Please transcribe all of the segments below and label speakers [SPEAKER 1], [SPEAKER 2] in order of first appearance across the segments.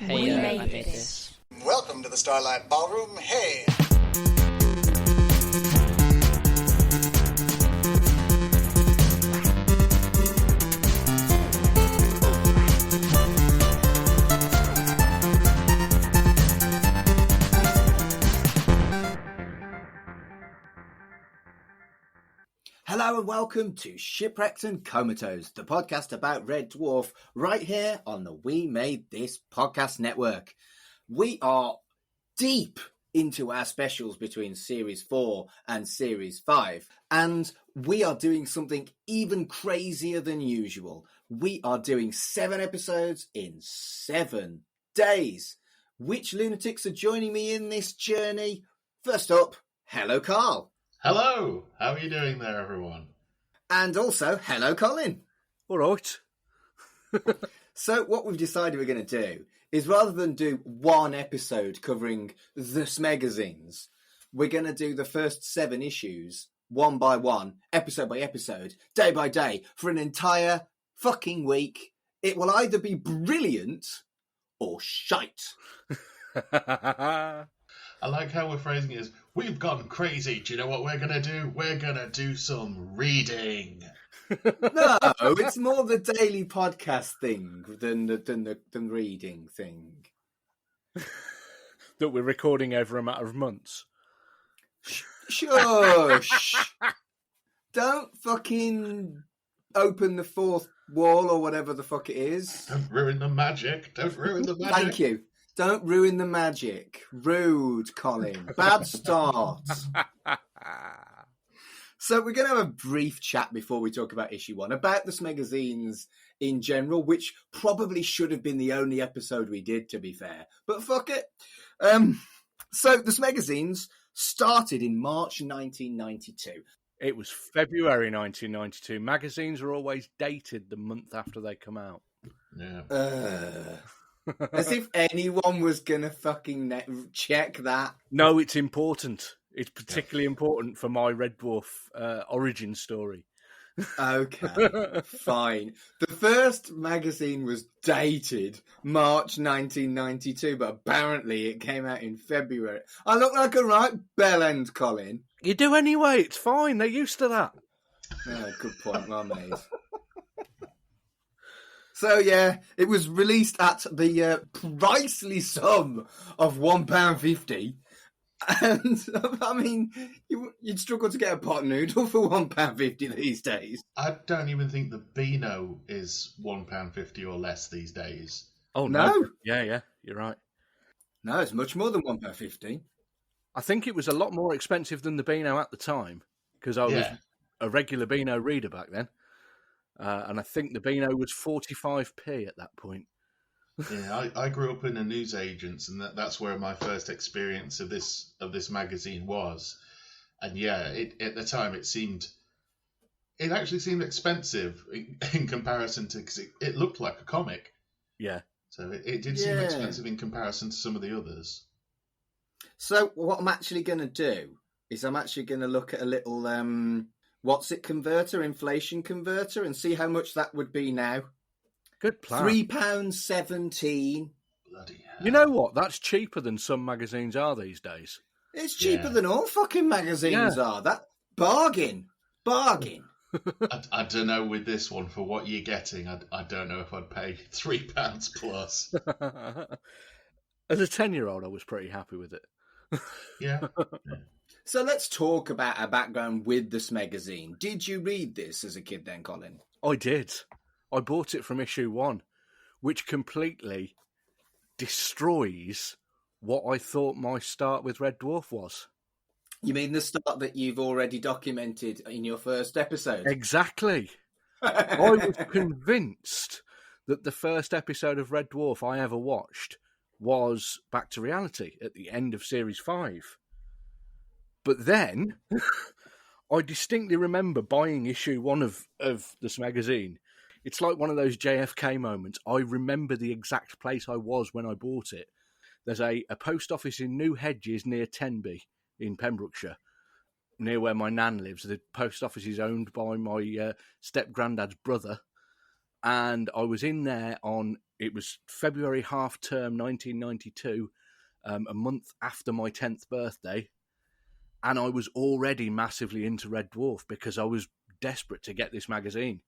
[SPEAKER 1] We made this.
[SPEAKER 2] Welcome to the Starlight Ballroom. Hey!
[SPEAKER 3] Hello and welcome to Shipwrecked and Comatose, the podcast about Red Dwarf, right here on the We Made This podcast network. We are deep into our specials between Series 4 and Series 5, and we are doing something even crazier than usual. We are doing 7 episodes in 7 days. Which lunatics are joining me in this journey? First up, hello Carl.
[SPEAKER 4] Hello! How are you doing there, everyone?
[SPEAKER 3] And also, hello, Colin.
[SPEAKER 5] All right.
[SPEAKER 3] So what we've decided we're going to do is rather than do one episode covering the Smegazines, we're going to do the first 7 issues, one by one, episode by episode, day by day, for an entire fucking week. It will either be brilliant or shite.
[SPEAKER 4] I like how we're phrasing it as, we've gone crazy. Do you know what we're going to do? We're going to do some reading.
[SPEAKER 3] No, it's more the daily podcast thing than reading thing.
[SPEAKER 5] That we're recording over a matter of months.
[SPEAKER 3] Shush! Don't fucking open the fourth wall or whatever the fuck it is.
[SPEAKER 4] Don't ruin the magic. Don't ruin the magic.
[SPEAKER 3] Thank you. Don't ruin the magic. Rude, Colin. Bad start. So we're going to have a brief chat before we talk about issue 1, about the Smegazines in general, which probably should have been the only episode we did, to be fair. But fuck it. So the Smegazines started in March 1992.
[SPEAKER 5] It was February 1992. Magazines are always dated the month after they come out.
[SPEAKER 4] Yeah.
[SPEAKER 3] As if anyone was going to fucking check that.
[SPEAKER 5] No, it's important. It's particularly important for my Red Dwarf origin story.
[SPEAKER 3] Okay, fine. The first magazine was dated March 1992, but apparently it came out in February. I look like a right bellend, Colin.
[SPEAKER 5] You do anyway. It's fine. They're used to that.
[SPEAKER 3] Oh, good point, well made. So, yeah, it was released at the pricely sum of £1.50. And, I mean, you'd struggle to get a pot noodle for £1.50 these days.
[SPEAKER 4] I don't even think the Beano is £1.50 or less these days.
[SPEAKER 5] Oh,
[SPEAKER 3] No?
[SPEAKER 5] Yeah, you're right.
[SPEAKER 3] No, it's much more than £1.50.
[SPEAKER 5] I think it was a lot more expensive than the Beano at the time, because I was a regular Beano reader back then. And I think the Beano was 45p at that point.
[SPEAKER 4] Yeah, I grew up in a newsagent's, and that's where my first experience of this magazine was. And yeah, at the time it actually seemed expensive in comparison to, because it looked like a comic.
[SPEAKER 5] Yeah.
[SPEAKER 4] So it did seem expensive in comparison to some of the others.
[SPEAKER 3] So what I'm actually going to do is I'm actually going to look at a little inflation converter, and see how much that would be now.
[SPEAKER 5] Good plan.
[SPEAKER 3] £3.17.
[SPEAKER 4] Bloody hell.
[SPEAKER 5] You know what? That's cheaper than some magazines are these days.
[SPEAKER 3] It's cheaper than all fucking magazines are. That bargain.
[SPEAKER 4] I don't know with this one, for what you're getting, I don't know if I'd pay £3 plus.
[SPEAKER 5] As a 10-year-old, I was pretty happy with it.
[SPEAKER 4] Yeah.
[SPEAKER 3] So let's talk about our background with the Smegazine. Did you read this as a kid then, Colin?
[SPEAKER 5] I did. I bought it from issue 1, which completely destroys what I thought my start with Red Dwarf was.
[SPEAKER 3] You mean the start that you've already documented in your first episode?
[SPEAKER 5] Exactly. I was convinced that the first episode of Red Dwarf I ever watched was Back to Reality at the end of Series 5. But then, I distinctly remember buying issue 1 of this magazine. It's like one of those JFK moments. I remember the exact place I was when I bought it. There's a post office in New Hedges near Tenby in Pembrokeshire, near where my nan lives. The post office is owned by my step-granddad's brother. And I was in there it was February half term 1992, a month after my 10th birthday. And I was already massively into Red Dwarf because I was desperate to get this magazine.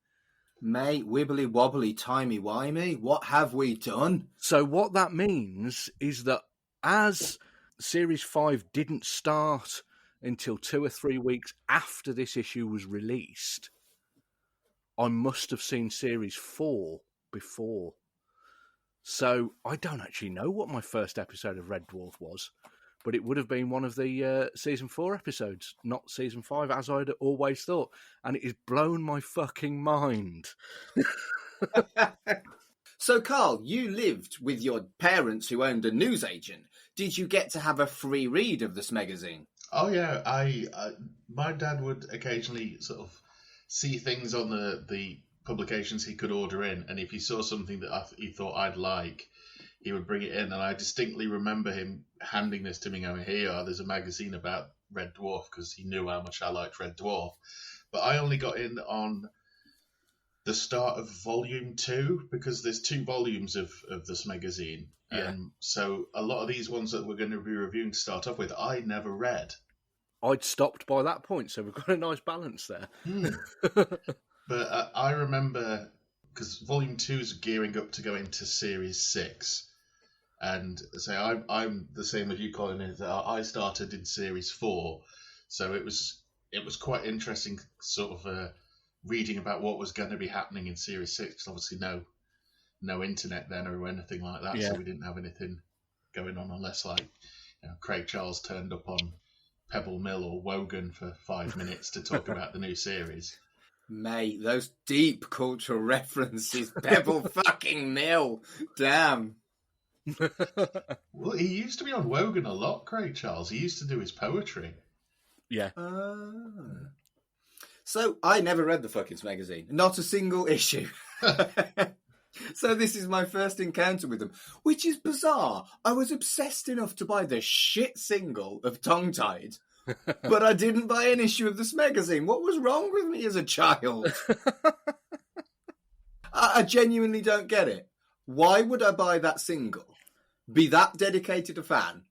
[SPEAKER 3] Mate, wibbly wobbly, timey wimey, what have we done?
[SPEAKER 5] So what that means is that as Series 5 didn't start until 2 or 3 weeks after this issue was released, I must have seen Series 4 before. So I don't actually know what my first episode of Red Dwarf was, but it would have been one of the Season 4 episodes, not Season 5, as I'd always thought. And it has blown my fucking mind.
[SPEAKER 3] So, Carl, you lived with your parents who owned a newsagent. Did you get to have a free read of this magazine?
[SPEAKER 4] Oh yeah, my dad would occasionally sort of see things on the publications he could order in, and if he saw something that he thought I'd like, he would bring it in. And I distinctly remember him handing this to me, going, "Here you are, there's a magazine about Red Dwarf," because he knew how much I liked Red Dwarf. But I only got in on the start of volume 2, because there's 2 volumes of this magazine.
[SPEAKER 5] Yeah.
[SPEAKER 4] So a lot of these ones that we're going to be reviewing to start off with, I never read.
[SPEAKER 5] I'd stopped by that point, so we've got a nice balance there.
[SPEAKER 4] But I remember, because volume 2 is gearing up to go into series 6. And so I'm the same as you, Colin, is that I started in series 4. So it was quite interesting sort of reading about what was going to be happening in series 6, because obviously no internet then or anything like that, so we didn't have anything going on unless Craig Charles turned up on Pebble Mill or Wogan for 5 minutes to talk about the new series.
[SPEAKER 3] Mate, those deep cultural references, Pebble fucking Mill, damn.
[SPEAKER 4] Well, he used to be on Wogan a lot, Craig Charles. He used to do his poetry.
[SPEAKER 5] Yeah.
[SPEAKER 3] So I never read the fucking magazine. Not a single issue. So this is my first encounter with them, which is bizarre. I was obsessed enough to buy the shit single of Tongue Tied, but I didn't buy an issue of this magazine. What was wrong with me as a child? I genuinely don't get it. Why would I buy that single, be that dedicated a fan,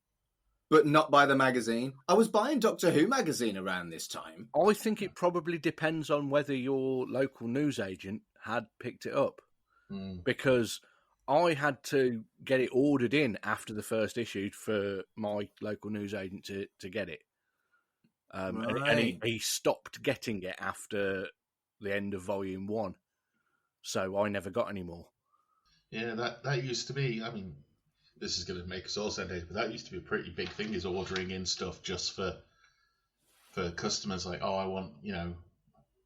[SPEAKER 3] but not buy the magazine? I was buying Doctor Who magazine around this time.
[SPEAKER 5] I think it probably depends on whether your local newsagent had picked it up. Because I had to get it ordered in after the first issue for my local newsagent to get it. And he stopped getting it after the end of volume 1. So I never got any more.
[SPEAKER 4] Yeah, that used to be, I mean, this is going to make us all sound dated, but that used to be a pretty big thing, is ordering in stuff just for customers, like, oh, I want,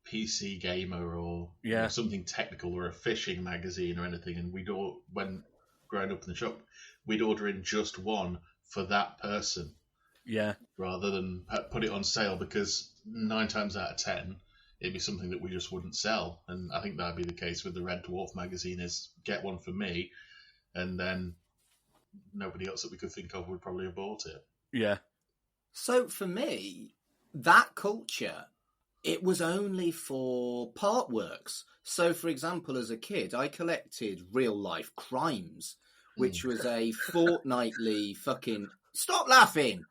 [SPEAKER 4] PC Gamer or something technical, or a fishing magazine or anything. And we'd all, when growing up in the shop, we'd order in just one for that person.
[SPEAKER 5] Yeah.
[SPEAKER 4] Rather than put it on sale, because 9 times out of 10, it'd be something that we just wouldn't sell. And I think that'd be the case with the Red Dwarf magazine, is get one for me, and then nobody else that we could think of would probably have bought it.
[SPEAKER 5] Yeah.
[SPEAKER 3] So for me, that culture, it was only for part works. So, for example, as a kid, I collected Real Life Crimes, which was a fortnightly fucking... Stop laughing!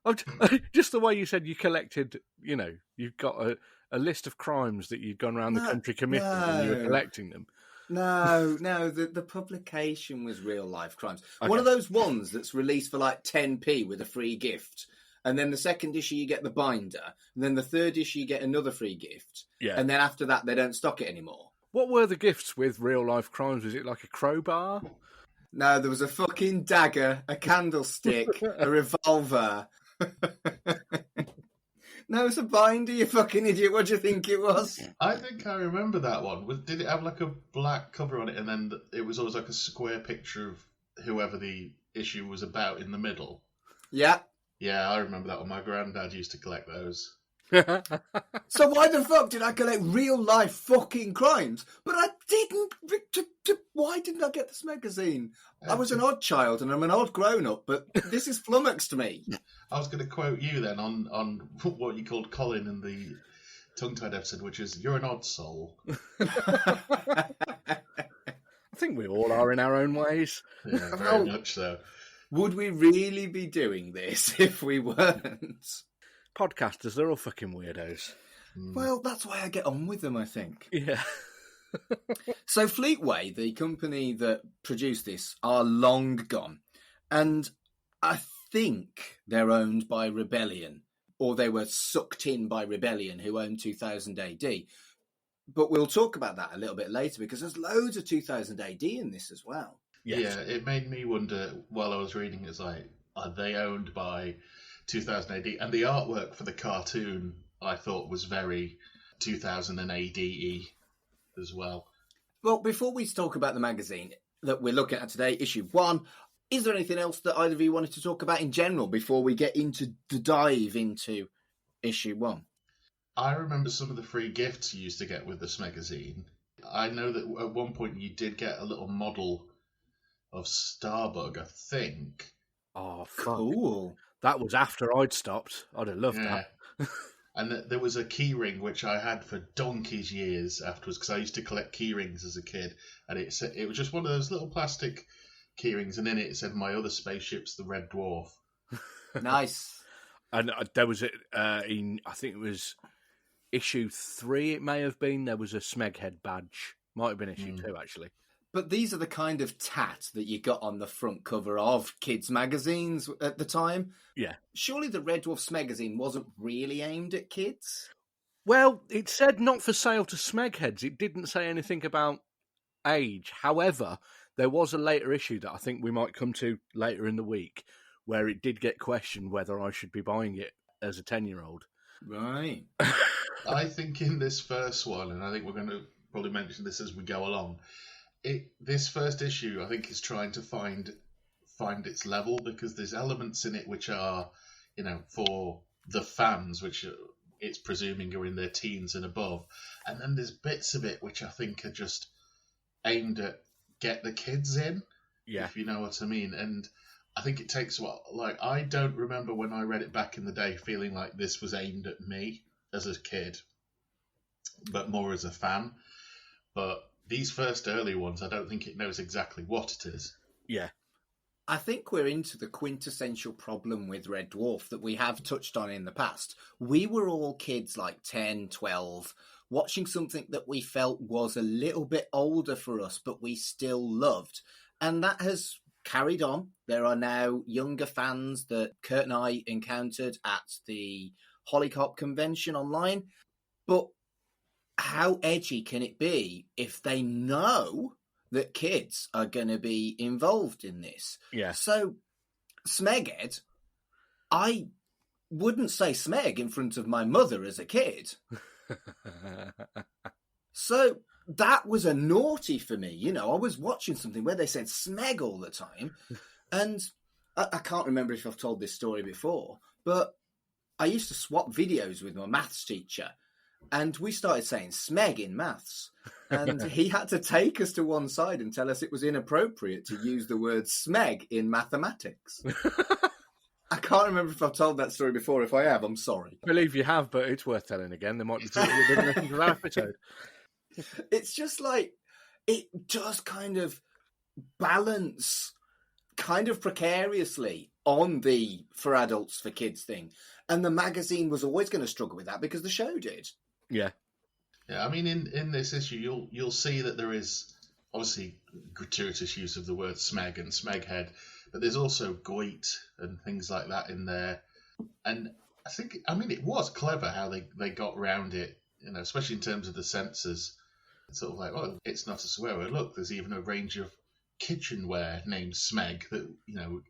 [SPEAKER 5] Just the way you said you collected, you've got a list of crimes that you'd gone around the country committing and you were collecting them.
[SPEAKER 3] No, the publication was Real Life Crimes. Okay. One of those ones that's released for like 10p with a free gift. And then the second issue, you get the binder. And then the third issue, you get another free gift. Yeah. And then after that, they don't stock it anymore.
[SPEAKER 5] What were the gifts with Real Life Crimes? Was it like a crowbar?
[SPEAKER 3] No, there was a fucking dagger, a candlestick, a revolver. No, it's a binder, you fucking idiot. What do you think it was?
[SPEAKER 4] I think I remember that one. Did it have like a black cover on it, and then it was always like a square picture of whoever the issue was about in the middle?
[SPEAKER 3] Yeah.
[SPEAKER 4] Yeah, I remember that one. My granddad used to collect those.
[SPEAKER 3] So why the fuck did I collect Real Life fucking Crimes? But I didn't. Why didn't I get this magazine? I was an odd child and I'm an odd grown-up, but this is flummoxed me.
[SPEAKER 4] I was going to quote you then on what you called Colin and tongue-tied episode, which is "You're an odd soul."
[SPEAKER 5] I think we all are in our own ways.
[SPEAKER 4] Yeah, very much so.
[SPEAKER 3] Would we really be doing this if we weren't?
[SPEAKER 5] Podcasters, they're all fucking weirdos.
[SPEAKER 3] Well, that's why I get on with them, I think.
[SPEAKER 5] Yeah.
[SPEAKER 3] So Fleetway, the company that produced this, are long gone. And I think they're owned by Rebellion, or they were sucked in by Rebellion, who owned 2000 AD. But we'll talk about that a little bit later, because there's loads of 2000 AD in this as well.
[SPEAKER 5] Yes.
[SPEAKER 4] Yeah, it made me wonder while I was reading, it's like, are they owned by 2000 AD? And the artwork for the cartoon, I thought, was very 2000 AD-y as well.
[SPEAKER 3] Well, before we talk about the magazine that we're looking at today, issue 1, is there anything else that either of you wanted to talk about in general before we get into the dive into issue 1?
[SPEAKER 4] I remember some of the free gifts you used to get with this magazine. I know that at one point you did get a little model of Starbug, I think.
[SPEAKER 5] Oh, fuck.
[SPEAKER 3] Cool.
[SPEAKER 5] That was after I'd stopped. I'd have loved that.
[SPEAKER 4] And there was a key ring which I had for donkey's years afterwards, because I used to collect key rings as a kid, and it was just one of those little plastic key rings, and in it said my other spaceship's the Red Dwarf.
[SPEAKER 3] Nice.
[SPEAKER 5] And there was I think it was issue 3. It may have been. There was a Smeghead badge. Might have been issue 2 actually.
[SPEAKER 3] But these are the kind of tat that you got on the front cover of kids' magazines at the time.
[SPEAKER 5] Yeah.
[SPEAKER 3] Surely the Red Dwarf Smegazine wasn't really aimed at kids?
[SPEAKER 5] Well, it said not for sale to Smegheads. It didn't say anything about age. However, there was a later issue that I think we might come to later in the week where it did get questioned whether I should be buying it as a 10-year-old.
[SPEAKER 3] Right.
[SPEAKER 4] I think in this first one, and I think we're going to probably mention this as we go along, this first issue, I think, is trying to find its level, because there's elements in it which are, for the fans, which it's presuming are in their teens and above, and then there's bits of it which I think are just aimed at get the kids in, if you know what I mean. And I think it takes a while. Like, I don't remember when I read it back in the day feeling like this was aimed at me as a kid, but more as a fan. But these first early ones, I don't think it knows exactly what it is.
[SPEAKER 5] Yeah.
[SPEAKER 3] I think we're into the quintessential problem with Red Dwarf that we have touched on in the past. We were all kids like 10, 12, watching something that we felt was a little bit older for us, but we still loved. And that has carried on. There are now younger fans that Kurt and I encountered at the Hollycop convention online. But how edgy can it be if they know that kids are going to be involved in this?
[SPEAKER 5] Yeah.
[SPEAKER 3] So, Smeghead, I wouldn't say Smeg in front of my mother as a kid. So, that was a naughty for me. I was watching something where they said Smeg all the time. And I can't remember if I've told this story before, but I used to swap videos with my maths teacher. And we started saying Smeg in maths. And he had to take us to one side and tell us it was inappropriate to use the word Smeg in mathematics. I can't remember if I've told that story before. If I have, I'm sorry.
[SPEAKER 5] I believe you have, but it's worth telling again. There might be something you didn't listen to that episode.
[SPEAKER 3] It's just like, it does kind of balance kind of precariously on the for adults, for kids thing. And the magazine was always going to struggle with that because the show did.
[SPEAKER 5] Yeah.
[SPEAKER 4] Yeah, I mean, in this issue, you'll see that there is obviously gratuitous use of the word Smeg and Smeghead, but there's also Goit and things like that in there. And I mean, it was clever how they got around it, especially in terms of the censors. It's sort of like, well, it's not a swear word. Look, there's even a range of kitchenware named Smeg that,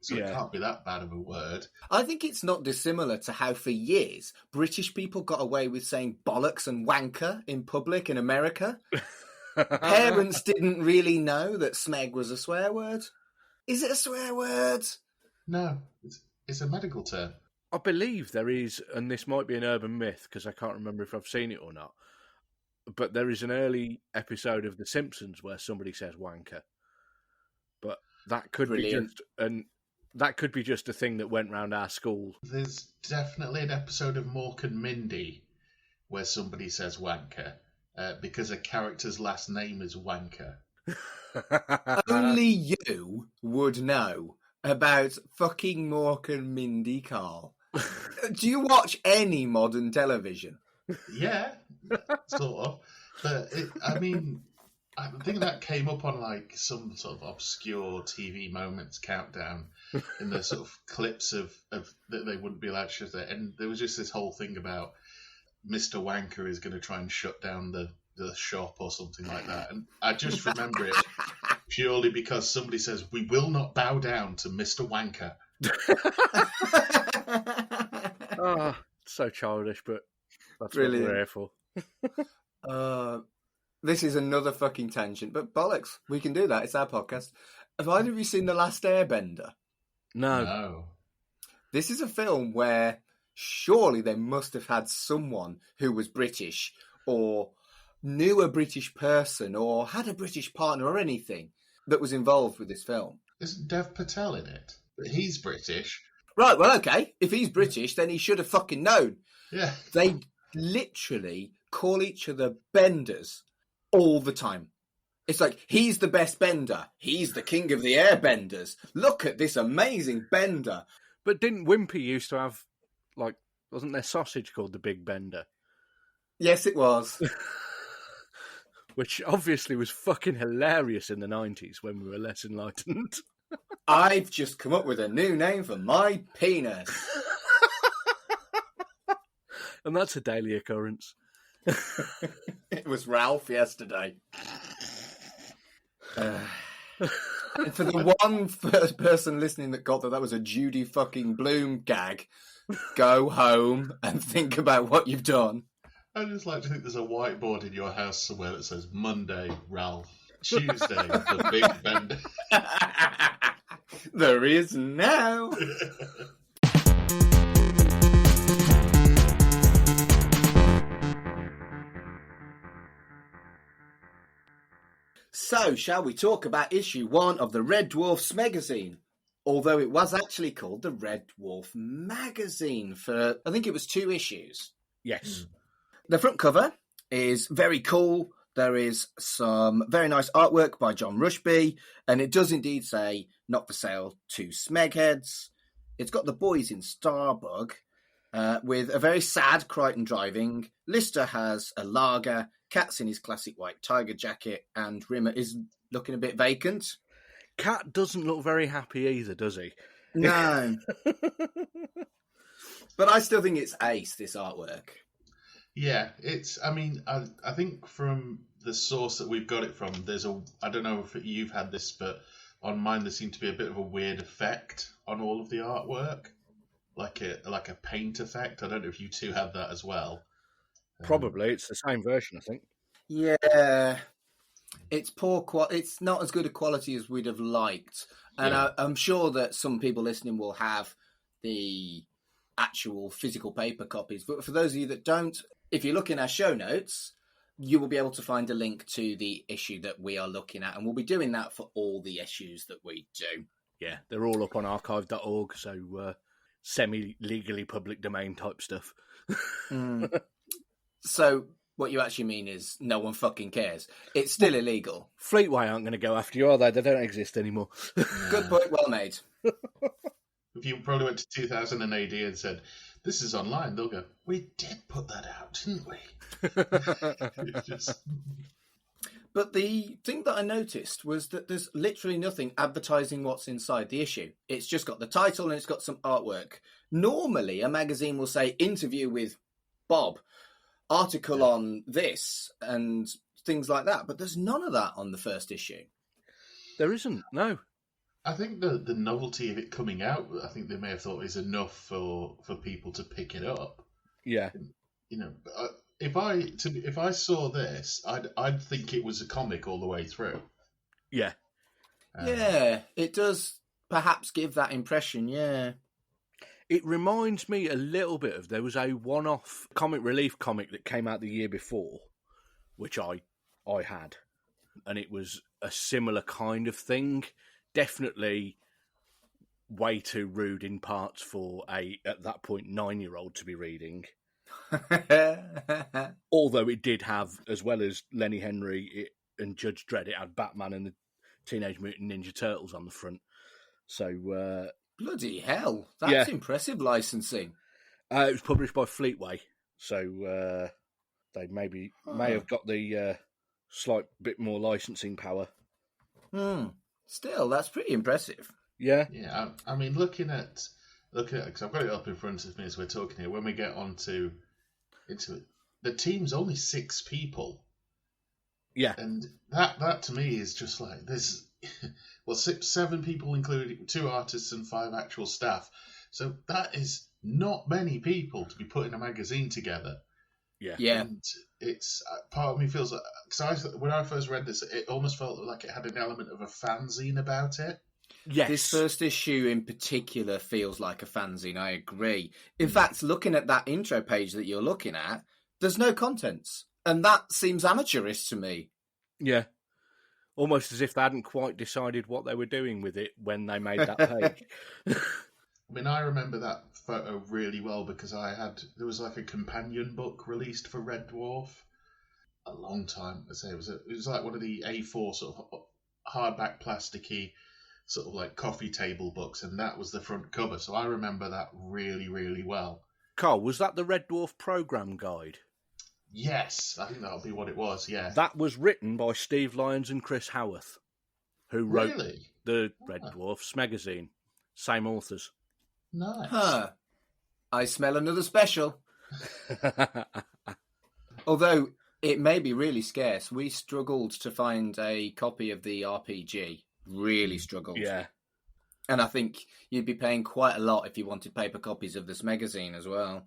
[SPEAKER 4] so it can't be that bad of a word.
[SPEAKER 3] I think it's not dissimilar to how for years British people got away with saying bollocks and wanker in public in America. Parents didn't really know that Smeg was a swear word. Is it a swear word?
[SPEAKER 4] No, it's a medical term.
[SPEAKER 5] I believe there is, and this might be an urban myth because I can't remember if I've seen it or not, but there is an early episode of The Simpsons where somebody says wanker. But that could be just a thing that went round our school.
[SPEAKER 4] There's definitely an episode of Mork and Mindy where somebody says wanker because a character's last name is Wanker.
[SPEAKER 3] Only you would know about fucking Mork and Mindy, Carl. Do you watch any modern television?
[SPEAKER 4] Yeah, sort of. But I think that came up on like some sort of obscure TV moments countdown in the sort of clips of that they wouldn't be allowed to show there. And there was just this whole thing about Mr. Wanker is going to try and shut down the shop or something like that. And I just remember it purely because somebody says, "We will not bow down to Mr. Wanker."
[SPEAKER 5] Oh, so childish, but that's
[SPEAKER 3] Brilliant.
[SPEAKER 5] what we're here for.
[SPEAKER 3] This is another fucking tangent, but bollocks, we can do that. It's our podcast. Have either of you seen The Last Airbender?
[SPEAKER 5] No.
[SPEAKER 3] This is a film where surely they must have had someone who was British or knew a British person or had a British partner or anything that was involved with this film.
[SPEAKER 4] Isn't Dev Patel in it? But he's British.
[SPEAKER 3] Right, well, okay. If he's British, then he should have fucking known.
[SPEAKER 4] Yeah.
[SPEAKER 3] They literally call each other benders all the time. It's like, he's the best bender. He's the king of the airbenders. Look at this amazing bender.
[SPEAKER 5] But didn't Wimpy used to have, like, wasn't there sausage called the Big Bender?
[SPEAKER 3] Yes, it was.
[SPEAKER 5] Which obviously was fucking hilarious in the 90s when we were less enlightened.
[SPEAKER 3] I've just come up with a new name for my penis.
[SPEAKER 5] And that's a daily occurrence.
[SPEAKER 3] It was Ralph yesterday. And for the one first person listening that got that was a Judy fucking Bloom gag, go home and think about what you've done.
[SPEAKER 4] I just like to think there's a whiteboard in your house somewhere that says Monday, Ralph. Tuesday, the Big Bender.
[SPEAKER 3] There is now. So, shall we talk about issue 1 of the Red Dwarf Smegazine? Although it was actually called the Red Dwarf Magazine for, I think it was 2 issues.
[SPEAKER 5] Yes.
[SPEAKER 3] The front cover is very cool. There is some very nice artwork by John Rushby, and it does indeed say, not for sale to Smegheads. It's got the boys in Starbug, with a very sad Crichton driving. Lister has a lager, Cat's in his classic white tiger jacket, and Rimmer is looking a bit vacant.
[SPEAKER 5] Cat doesn't look very happy either, does he?
[SPEAKER 3] No. But I still think it's ace, this artwork.
[SPEAKER 4] Yeah, I think from the source that we've got it from, I don't know if you've had this, but on mine there seemed to be a bit of a weird effect on all of the artwork, like a paint effect. I don't know if you two had that as well.
[SPEAKER 5] Probably, it's the same version, I think.
[SPEAKER 3] Yeah, it's poor. It's not as good a quality as we'd have liked, and yeah. I'm sure that some people listening will have the actual physical paper copies. But for those of you that don't, if you look in our show notes, you will be able to find a link to the issue that we are looking at, and we'll be doing that for all the issues that we do.
[SPEAKER 5] Yeah, they're all up on archive.org, so semi-legally public domain type stuff.
[SPEAKER 3] So what you actually mean is no one fucking cares. It's still illegal.
[SPEAKER 5] Fleetway aren't going to go after you, are they? They don't exist anymore.
[SPEAKER 3] Good point, well made.
[SPEAKER 4] If you probably went to 2000 AD and said, this is online, they'll go, we did put that out, didn't we?
[SPEAKER 3] But the thing that I noticed was that there's literally nothing advertising what's inside the issue. It's just got the title and it's got some artwork. Normally, a magazine will say, interview with Bob, article on this, and things like that. But there's none of that on the first issue.
[SPEAKER 5] There isn't, no.
[SPEAKER 4] I think the novelty of it coming out, I think they may have thought is enough for people to pick it up.
[SPEAKER 5] Yeah.
[SPEAKER 4] You know, if I saw this, I'd think it was a comic all the way through.
[SPEAKER 5] Yeah.
[SPEAKER 3] Yeah, it does perhaps give that impression, yeah.
[SPEAKER 5] It reminds me a little bit of, there was a one-off comic relief comic that came out the year before, which I had. And it was a similar kind of thing. Definitely way too rude in parts for at that point, 9-year-old to be reading. Although it did have, as well as Lenny Henry and Judge Dredd, it had Batman and the Teenage Mutant Ninja Turtles on the front. So,
[SPEAKER 3] Bloody hell, that's
[SPEAKER 5] yeah.
[SPEAKER 3] impressive licensing.
[SPEAKER 5] It was published by Fleetway, so they may have got the slight bit more licensing power.
[SPEAKER 3] Still, that's pretty impressive.
[SPEAKER 5] Yeah.
[SPEAKER 4] Yeah, I mean, looking at because I've got it up in front of me as we're talking here. When we get into it, the team's only 6 people.
[SPEAKER 5] Yeah.
[SPEAKER 4] And that to me is just like this. Well, 7 people, including 2 artists and 5 actual staff. So that is not many people to be putting a magazine together.
[SPEAKER 5] Yeah.
[SPEAKER 4] And it's part of me feels like, because when I first read this, it almost felt like it had an element of a fanzine about it.
[SPEAKER 5] Yes.
[SPEAKER 3] This first issue in particular feels like a fanzine, I agree. In fact, looking at that intro page that you're looking at, there's no contents. And that seems amateurish to me.
[SPEAKER 5] Yeah. Almost as if they hadn't quite decided what they were doing with it when they made that page.
[SPEAKER 4] I mean, I remember that photo really well because there was like a companion book released for Red Dwarf a long time. I say it was like one of the A4 sort of hardback plasticky sort of like coffee table books, and that was the front cover. So I remember that really, really well.
[SPEAKER 5] Carl, was that the Red Dwarf program guide?
[SPEAKER 4] Yes, I think that'll be what it was. Yeah,
[SPEAKER 5] That was written by Steve Lyons and Chris Howarth, who wrote
[SPEAKER 4] really
[SPEAKER 5] the Red Dwarf Smegazine. Same authors.
[SPEAKER 4] nice.
[SPEAKER 3] Huh. I smell another special. Although it may be really scarce. We struggled to find a copy of the RPG. Really struggled.
[SPEAKER 5] Yeah.
[SPEAKER 3] And I think you'd be paying quite a lot if you wanted paper copies of this magazine as well.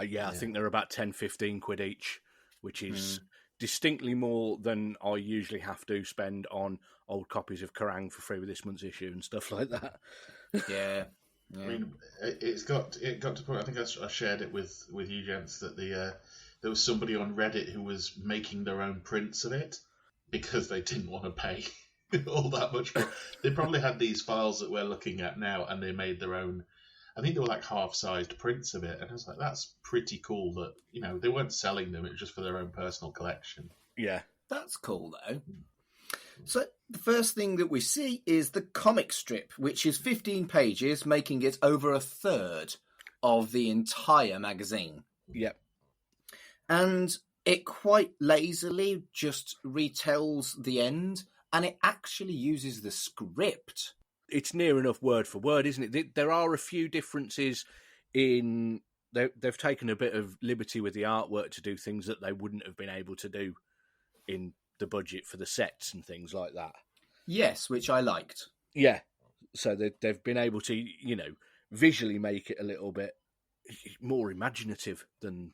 [SPEAKER 5] Yeah, I think they're about 10, 15 quid each, which is distinctly more than I usually have to spend on old copies of Kerrang for free with this month's issue and stuff like that.
[SPEAKER 3] Yeah.
[SPEAKER 4] I mean, it got to the point. I think I shared it with you gents that there was somebody on Reddit who was making their own prints of it because they didn't want to pay all that much more. They probably had these files that we're looking at now, and they made their own. I think they were like half-sized prints of it, and I was like, that's pretty cool. That they weren't selling them; it was just for their own personal collection.
[SPEAKER 5] Yeah,
[SPEAKER 3] that's cool though. So the first thing that we see is the comic strip, which is 15 pages, making it over a third of the entire magazine.
[SPEAKER 5] Yep.
[SPEAKER 3] And it quite lazily just retells the end, and it actually uses the script.
[SPEAKER 5] It's near enough word for word, isn't it? There are a few differences in... They've taken a bit of liberty with the artwork to do things that they wouldn't have been able to do in the budget for the sets and things like that.
[SPEAKER 3] Yes, which I liked.
[SPEAKER 5] Yeah. So they've been able to, visually make it a little bit more imaginative than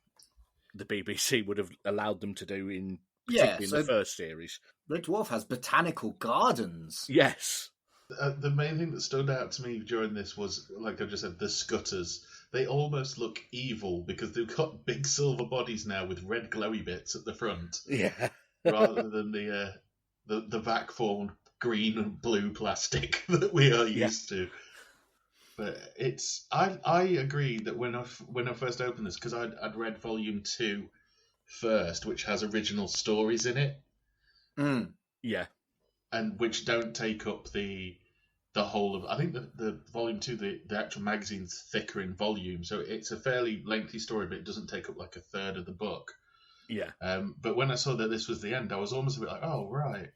[SPEAKER 5] the BBC would have allowed them to do in the first series.
[SPEAKER 3] Red Dwarf has botanical gardens.
[SPEAKER 5] Yes.
[SPEAKER 4] The main thing that stood out to me during this was, like I just said, the scutters. They almost look evil because they've got big silver bodies now with red glowy bits at the front.
[SPEAKER 5] Yeah.
[SPEAKER 4] Rather than the vac formed green and blue plastic that we are used to. But I agree that when I first opened this, because I'd read volume 2 first, which has original stories in it.
[SPEAKER 5] Yeah.
[SPEAKER 4] And which don't take up the whole of... I think the volume 2, the actual magazine's thicker in volume, so it's a fairly lengthy story, but it doesn't take up like a third of the book.
[SPEAKER 5] Yeah.
[SPEAKER 4] But when I saw that this was the end, I was almost a bit like, oh, right.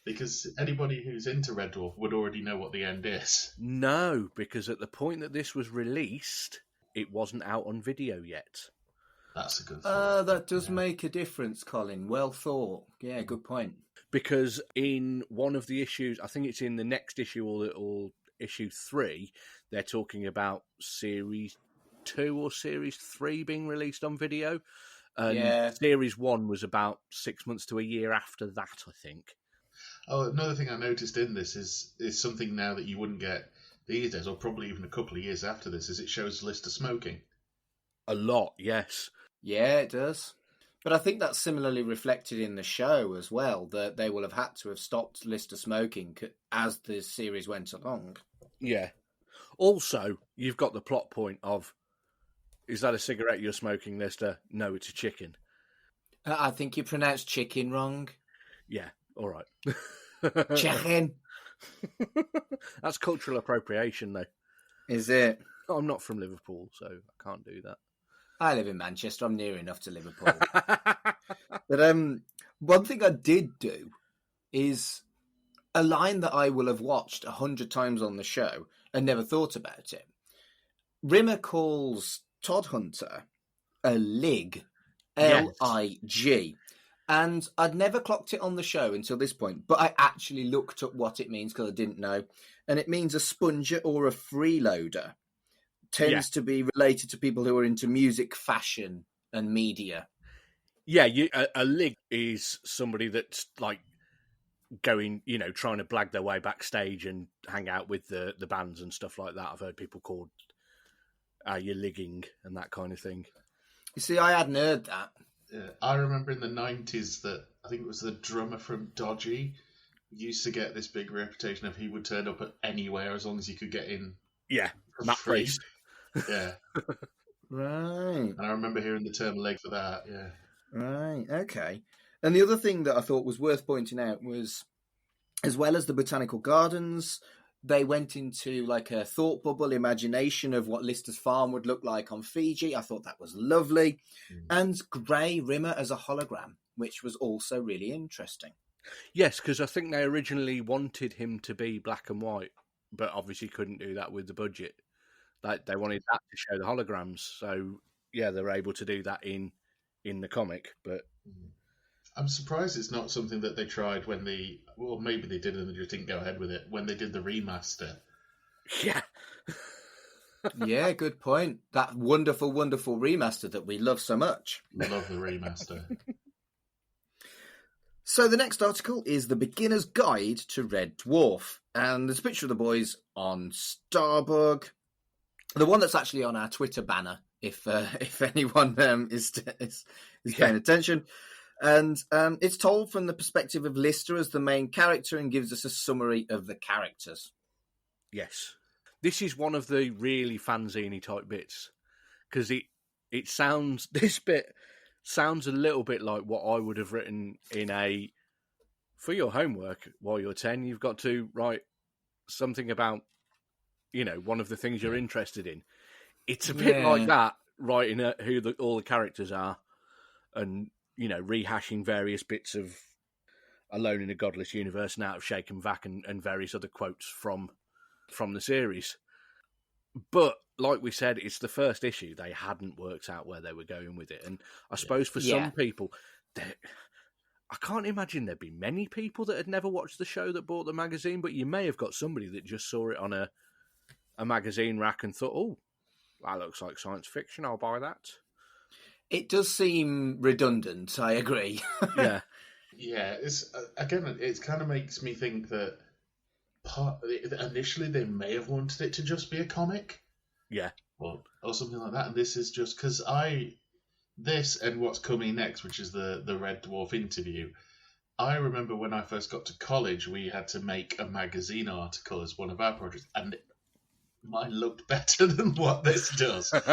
[SPEAKER 4] Because anybody who's into Red Dwarf would already know what the end is.
[SPEAKER 5] No, because at the point that this was released, it wasn't out on video yet.
[SPEAKER 4] That's a good thought.
[SPEAKER 3] That does make a difference, Colin. Well thought. Yeah, good point.
[SPEAKER 5] Because in one of the issues, I think it's in the next issue or issue 3, they're talking about Series 2 or Series 3 being released on video. And Series 1 was about 6 months to a year after that, I think.
[SPEAKER 4] Oh, another thing I noticed in this is something now that you wouldn't get these days, or probably even a couple of years after this, is it shows Lister smoking.
[SPEAKER 5] A lot, yes.
[SPEAKER 3] Yeah, it does. But I think that's similarly reflected in the show as well, that they will have had to have stopped Lister smoking as the series went along.
[SPEAKER 5] Yeah. Also, you've got the plot point of Is that a cigarette you're smoking, Lister? No, it's a chicken.
[SPEAKER 3] I think you pronounced chicken wrong.
[SPEAKER 5] Yeah, all right.
[SPEAKER 3] Chicken.
[SPEAKER 5] That's cultural appropriation, though.
[SPEAKER 3] Is it?
[SPEAKER 5] I'm not from Liverpool, so I can't do that.
[SPEAKER 3] I live in Manchester. I'm near enough to Liverpool. But one thing I did do is a line that I will have watched 100 times on the show and never thought about it. Rimmer calls Todd Hunter a lig, L-I-G. And I'd never clocked it on the show until this point, but I actually looked up what it means because I didn't know. And it means a sponger or a freeloader. Tends to be related to people who are into music, fashion, and media.
[SPEAKER 5] Yeah, a lig is somebody that's like going, trying to blag their way backstage and hang out with the bands and stuff like that. I've heard people called you're ligging and that kind of thing.
[SPEAKER 3] You see, I hadn't heard that.
[SPEAKER 4] Yeah, I remember in the 90s that I think it was the drummer from Dodgy used to get this big reputation of he would turn up at anywhere as long as he could get in.
[SPEAKER 5] Yeah,
[SPEAKER 4] for
[SPEAKER 5] Matt
[SPEAKER 4] free.
[SPEAKER 5] Priest.
[SPEAKER 4] Yeah.
[SPEAKER 3] Right.
[SPEAKER 4] And I remember hearing the term leg for that, yeah.
[SPEAKER 3] Right, okay. And the other thing that I thought was worth pointing out was, as well as the botanical gardens, they went into like a thought bubble imagination of what Lister's farm would look like on Fiji. I thought that was lovely. And Grey Rimmer as a hologram, which was also really interesting.
[SPEAKER 5] Yes, because I think they originally wanted him to be black and white, but obviously couldn't do that with the budget. They wanted that to show the holograms. So, yeah, they were able to do that in the comic. But
[SPEAKER 4] I'm surprised it's not something that they tried when maybe they did and they just didn't go ahead with it, when they did the remaster.
[SPEAKER 5] Yeah.
[SPEAKER 3] Yeah, good point. That wonderful, wonderful remaster that we love so much.
[SPEAKER 4] Love the remaster.
[SPEAKER 3] So the next article is The Beginner's Guide to Red Dwarf. And there's a picture of the boys on Starbug. The one that's actually on our Twitter banner, if anyone is paying attention. And it's told from the perspective of Lister as the main character and gives us a summary of the characters.
[SPEAKER 5] Yes. This is one of the really fanzine type bits. Because this bit sounds a little bit like what I would have written for your homework while you're 10, you've got to write something about, one of the things you're interested in. It's a bit like that, writing who all the characters are and, rehashing various bits of Alone in a Godless Universe and Out of Shake and Vac and various other quotes from the series. But, like we said, it's the first issue. They hadn't worked out where they were going with it. And I suppose for some people, I can't imagine there'd be many people that had never watched the show that bought the magazine, but you may have got somebody that just saw it on a magazine rack and thought, oh, that looks like science fiction, I'll buy that. It
[SPEAKER 3] does seem redundant, I agree.
[SPEAKER 5] Yeah.
[SPEAKER 4] Yeah, it kind of makes me think that initially they may have wanted it to just be a comic.
[SPEAKER 5] Yeah.
[SPEAKER 4] Or something like that. And this is just because this and what's coming next, which is the Red Dwarf interview. I remember when I first got to college, we had to make a magazine article as one of our projects, and mine looked better than what this does. And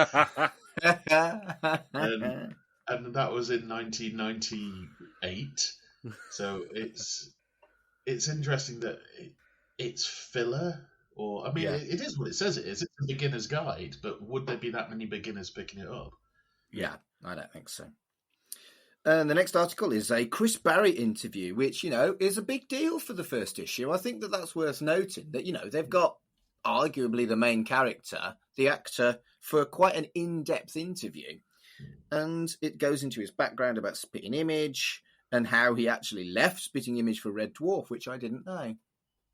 [SPEAKER 4] that was in 1998. So it's interesting that it's filler, or it is what it says it is. It's a beginner's guide, but would there be that many beginners picking it up?
[SPEAKER 3] Yeah, I don't think so. And the next article is a Chris Barry interview, which, is a big deal for the first issue. I think that's worth noting, that, they've got arguably the main character, the actor, for quite an in-depth interview. And it goes into his background about Spitting Image and how he actually left Spitting Image for Red Dwarf, which I didn't know.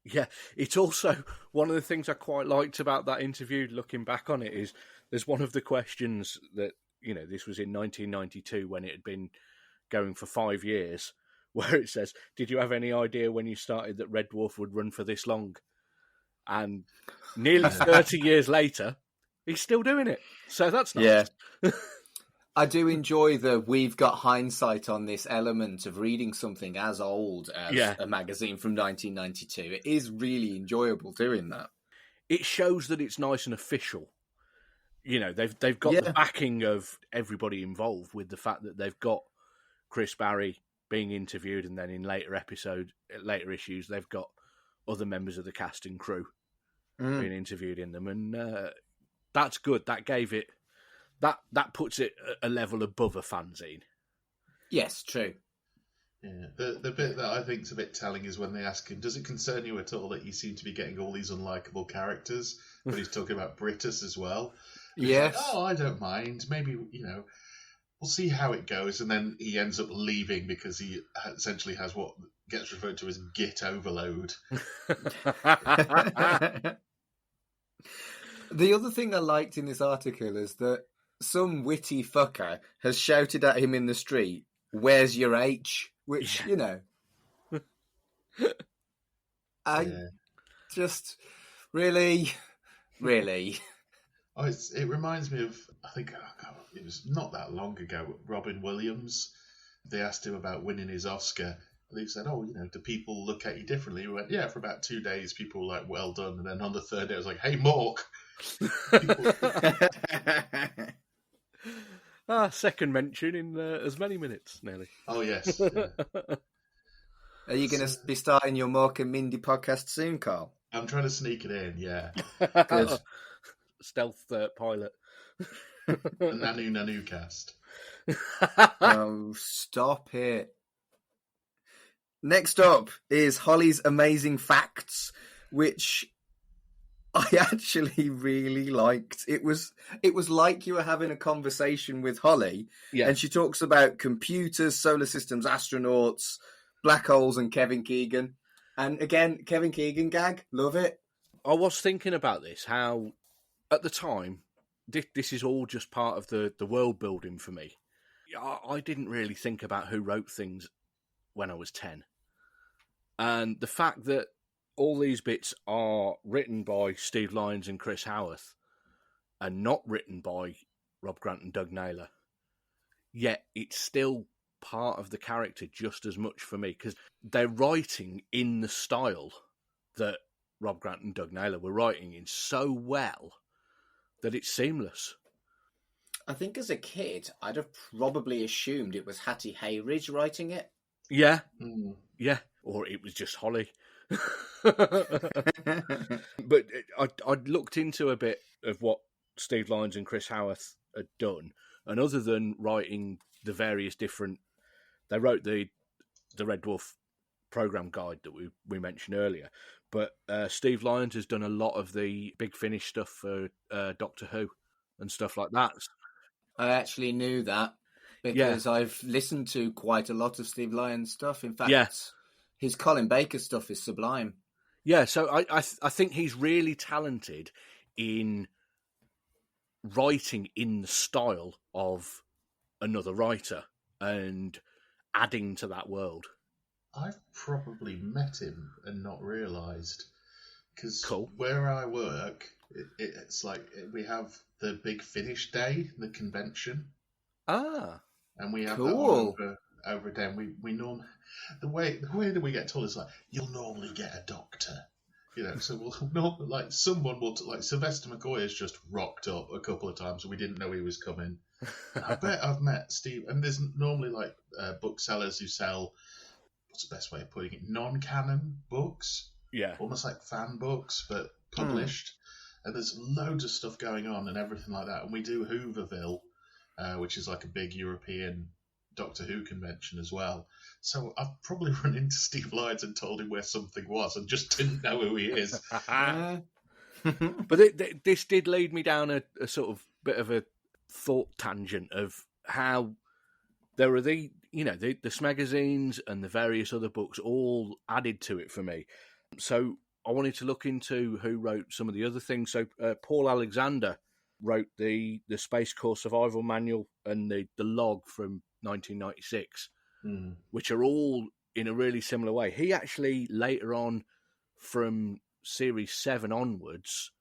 [SPEAKER 5] Yeah, it's also one of the things I quite liked about that interview, looking back on it, is there's one of the questions that, this was in 1992 when it had been going for 5 years, where it says, did you have any idea when you started that Red Dwarf would run for this long? And nearly 30 years later, he's still doing it. So that's nice.
[SPEAKER 3] Yeah. I do enjoy we've got hindsight on this element of reading something as old as a magazine from 1992. It is really enjoyable doing that.
[SPEAKER 5] It shows that it's nice and official. they've got
[SPEAKER 3] Yeah.
[SPEAKER 5] the backing of everybody involved, with the fact that they've got Chris Barry being interviewed, and then in later issues, they've got other members of the cast and crew being interviewed in them, and that's good. That gave it that puts it a level above a fanzine.
[SPEAKER 3] Yes, true.
[SPEAKER 4] Yeah, the bit that I think's a bit telling is when they ask him, "Does it concern you at all that you seem to be getting all these unlikable characters?" But he's talking about Britus as well. And he's
[SPEAKER 3] Yes.
[SPEAKER 4] like, "Oh, I don't mind. Maybe we'll see how it goes." And then he ends up leaving because he essentially has what gets referred to as git overload.
[SPEAKER 3] The other thing I liked in this article is that some witty fucker has shouted at him in the street, "Where's your H?" Which, just really.
[SPEAKER 4] Oh, it reminds me of, I think, it was not that long ago, Robin Williams. They asked him about winning his Oscar. And he said, "Oh, do people look at you differently?" He went, "Yeah, for about 2 days, people were like, well done." And then on the third day, it was like, "Hey, Mork."
[SPEAKER 5] Second mention in as many minutes, nearly.
[SPEAKER 4] Oh, yes. Yeah.
[SPEAKER 3] Are you going to be starting your Mork and Mindy podcast soon, Carl?
[SPEAKER 4] I'm trying to sneak it in, yeah.
[SPEAKER 3] Good.
[SPEAKER 5] Stealth pilot.
[SPEAKER 4] The Nanu cast.
[SPEAKER 3] Oh, stop it. Next up is Holly's Amazing Facts, which I actually really liked. It was like you were having a conversation with Holly, and she talks about computers, solar systems, astronauts, black holes, and Kevin Keegan. And again, Kevin Keegan gag, love it.
[SPEAKER 5] I was thinking about this, how at the time, this is all just part of the world building for me. I didn't really think about who wrote things when I was 10. And the fact that all these bits are written by Steve Lyons and Chris Howarth and not written by Rob Grant and Doug Naylor, yet it's still part of the character just as much for me, because they're writing in the style that Rob Grant and Doug Naylor were writing in so well that it's seamless.
[SPEAKER 3] I think as a kid, I'd have probably assumed it was Hattie Hayridge writing it.
[SPEAKER 5] Yeah. Yeah. Or it was just Holly. But I'd looked into a bit of what Steve Lyons and Chris Howarth had done, and other than writing the various different... They wrote the Red Dwarf program guide that we mentioned earlier, but Steve Lyons has done a lot of the Big Finish stuff for Doctor Who and stuff like that.
[SPEAKER 3] I actually knew that because I've listened to quite a lot of Steve Lyons stuff. In fact, his Colin Baker stuff is sublime.
[SPEAKER 5] Yeah, so I think he's really talented in writing in the style of another writer and adding to that world.
[SPEAKER 4] I've probably met him and not realised, because
[SPEAKER 5] Cool.
[SPEAKER 4] Where I work, it's like we have the Big Finish Day, the convention.
[SPEAKER 5] Ah,
[SPEAKER 4] And we have
[SPEAKER 3] cool.
[SPEAKER 4] that one over a day. And we normally, the way that we get told is like, you'll normally get a doctor. So we'll someone will, like Sylvester McCoy has just rocked up a couple of times and we didn't know he was coming. I bet I've met Steve, and there's normally like booksellers who sell, what's the best way of putting it, non-canon books.
[SPEAKER 5] Yeah.
[SPEAKER 4] Almost like fan books, but published. And there's loads of stuff going on and everything like that. And we do Hooverville, which is like a big European Doctor Who convention as well. So I've probably run into Steve Lyons and told him where something was and just didn't know who he is.
[SPEAKER 5] But this did lead me down a sort of bit of a thought tangent of how there are the Smegazines and the various other books all added to it for me. So I wanted to look into who wrote some of the other things. So Paul Alexander wrote the Space Corps Survival Manual and the log from 1996, which are all in a really similar way. He actually later on, from Series 7 onwards,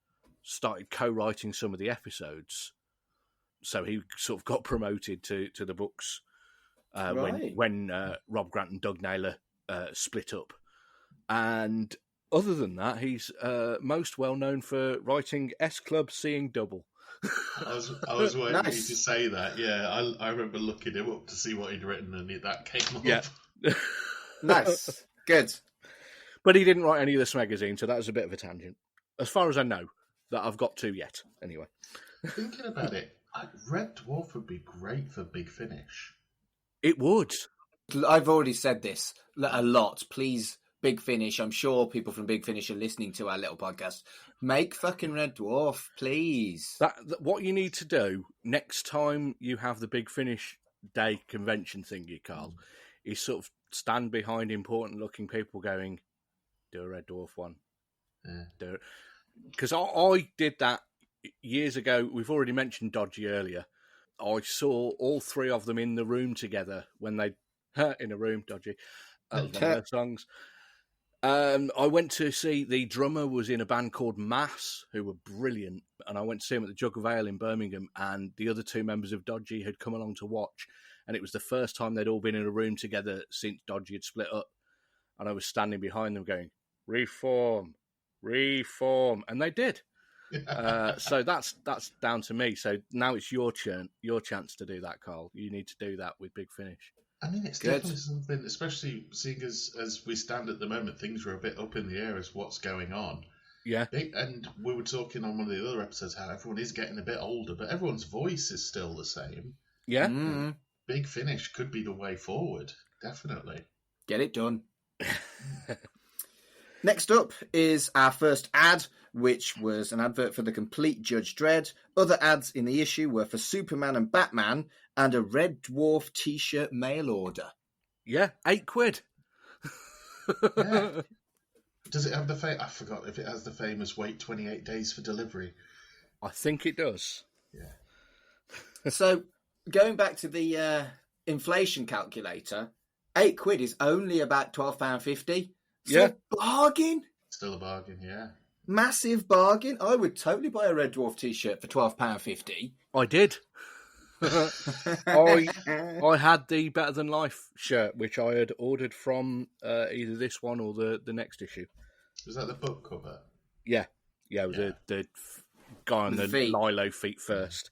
[SPEAKER 5] started co-writing some of the episodes. So he sort of got promoted to the books when Rob Grant and Doug Naylor split up. And other than that, he's most well known for writing S Club Seeing Double.
[SPEAKER 4] I was waiting for you
[SPEAKER 3] Nice.
[SPEAKER 4] to say that. Yeah, I remember looking him up to see what he'd written, and that came up.
[SPEAKER 5] Yeah.
[SPEAKER 3] Nice. Good.
[SPEAKER 5] But he didn't write any of this magazine, so that was a bit of a tangent. As far as I know, that I've got to yet, anyway.
[SPEAKER 4] Thinking about it, Red Dwarf would be great for Big Finish.
[SPEAKER 5] It would.
[SPEAKER 3] I've already said this a lot. Please, Big Finish, I'm sure people from Big Finish are listening to our little podcast. Make fucking Red Dwarf, please.
[SPEAKER 5] That what you need to do next time you have the Big Finish Day convention thingy, Carl, is sort of stand behind important-looking people going, do a Red Dwarf one.
[SPEAKER 4] Yeah.
[SPEAKER 5] Do it. Because I did that years ago. We've already mentioned Dodgy earlier. I saw all three of them in the room together when they... in a room, Dodgy. That was one of their songs. I went to see the drummer was in a band called Mass, who were brilliant, and I went to see him at the Jug of Ale in Birmingham, and the other two members of Dodgy had come along to watch, and it was the first time they'd all been in a room together since Dodgy had split up, and I was standing behind them going, reform, and they did. So that's down to me. So now it's your chance to do that, Carl. You need to do that with Big Finish.
[SPEAKER 4] I mean, it's definitely something, especially seeing as we stand at the moment, things are a bit up in the air as what's going on.
[SPEAKER 5] Yeah.
[SPEAKER 4] And we were talking on one of the other episodes how everyone is getting a bit older, but everyone's voice is still the same.
[SPEAKER 5] Yeah.
[SPEAKER 3] Mm.
[SPEAKER 4] Big Finish could be the way forward, definitely.
[SPEAKER 3] Get it done. Next up is our first ad, which was an advert for the complete Judge Dredd. Other ads in the issue were for Superman and Batman and a Red Dwarf t-shirt mail order.
[SPEAKER 5] Yeah, £8.
[SPEAKER 4] Yeah. Does it have I forgot if it has the famous wait 28 days for delivery.
[SPEAKER 5] I think it does.
[SPEAKER 4] Yeah.
[SPEAKER 3] So, going back to the inflation calculator, £8 is only about £12.50. So
[SPEAKER 5] Yeah.
[SPEAKER 3] bargain.
[SPEAKER 4] Still a bargain, yeah.
[SPEAKER 3] Massive bargain. I would totally buy a Red Dwarf t-shirt for £12.50.
[SPEAKER 5] I did. I had the Better Than Life shirt, which I had ordered from either this one or the next issue.
[SPEAKER 4] Was that the book cover?
[SPEAKER 5] Yeah. Yeah, with the guy on the
[SPEAKER 3] feet.
[SPEAKER 5] Lilo feet first.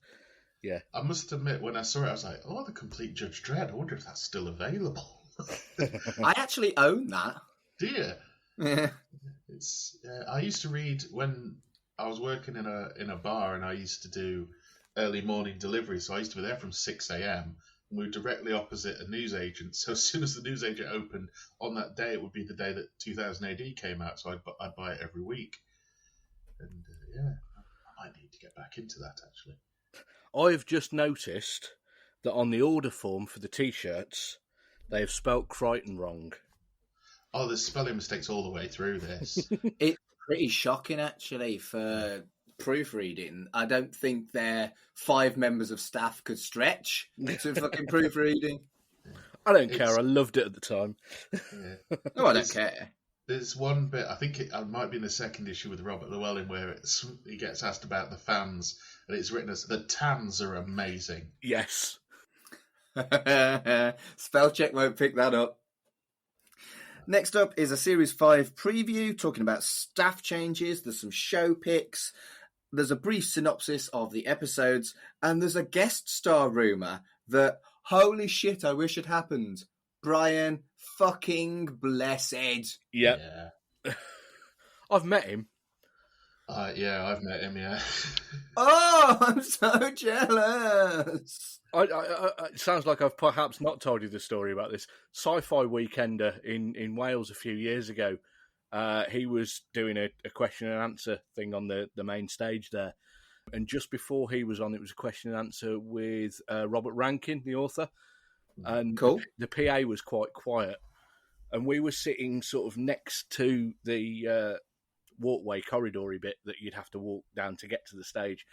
[SPEAKER 5] Yeah.
[SPEAKER 4] I must admit, when I saw it, I was like, oh, the complete Judge Dredd. I wonder if that's still available.
[SPEAKER 3] I actually own that.
[SPEAKER 4] Do you?
[SPEAKER 3] Yeah.
[SPEAKER 4] I used to read when I was working in a bar, and I used to do early morning delivery. So I used to be there from 6 a.m. and we were directly opposite a newsagent. So as soon as the newsagent opened on that day, it would be the day that 2000 AD came out. So I'd buy it every week. And I might need to get back into that actually.
[SPEAKER 5] I've just noticed that on the order form for the T-shirts, they've spelt Crichton wrong.
[SPEAKER 4] Oh, there's spelling mistakes all the way through this.
[SPEAKER 3] It's pretty shocking, actually, for proofreading. I don't think their 5 members of staff could stretch to fucking proofreading.
[SPEAKER 5] I don't care. I loved it at the time.
[SPEAKER 4] Yeah.
[SPEAKER 3] No, I don't care.
[SPEAKER 4] There's one bit, I think it might be in the second issue with Robert Llewellyn, where he gets asked about the fans, and it's written as, the tans are amazing.
[SPEAKER 5] Yes.
[SPEAKER 3] Spell check won't pick that up. Next up is a Series 5 preview talking about staff changes. There's some show picks. There's a brief synopsis of the episodes. And there's a guest star rumour that, holy shit, I wish it happened. Bryan fucking Blessed.
[SPEAKER 5] Yep.
[SPEAKER 4] Yeah.
[SPEAKER 5] I've met him.
[SPEAKER 4] Yeah, I've met him, yeah.
[SPEAKER 3] Oh, I'm so jealous.
[SPEAKER 5] It sounds like I've perhaps not told you the story about this. Sci-Fi Weekender in Wales a few years ago, he was doing a question and answer thing on the main stage there. And just before he was on, it was a question and answer with Robert Rankin, the author. And
[SPEAKER 3] Cool.
[SPEAKER 5] the PA was quite quiet. And we were sitting sort of next to the walkway corridory bit that you'd have to walk down to get to the stage.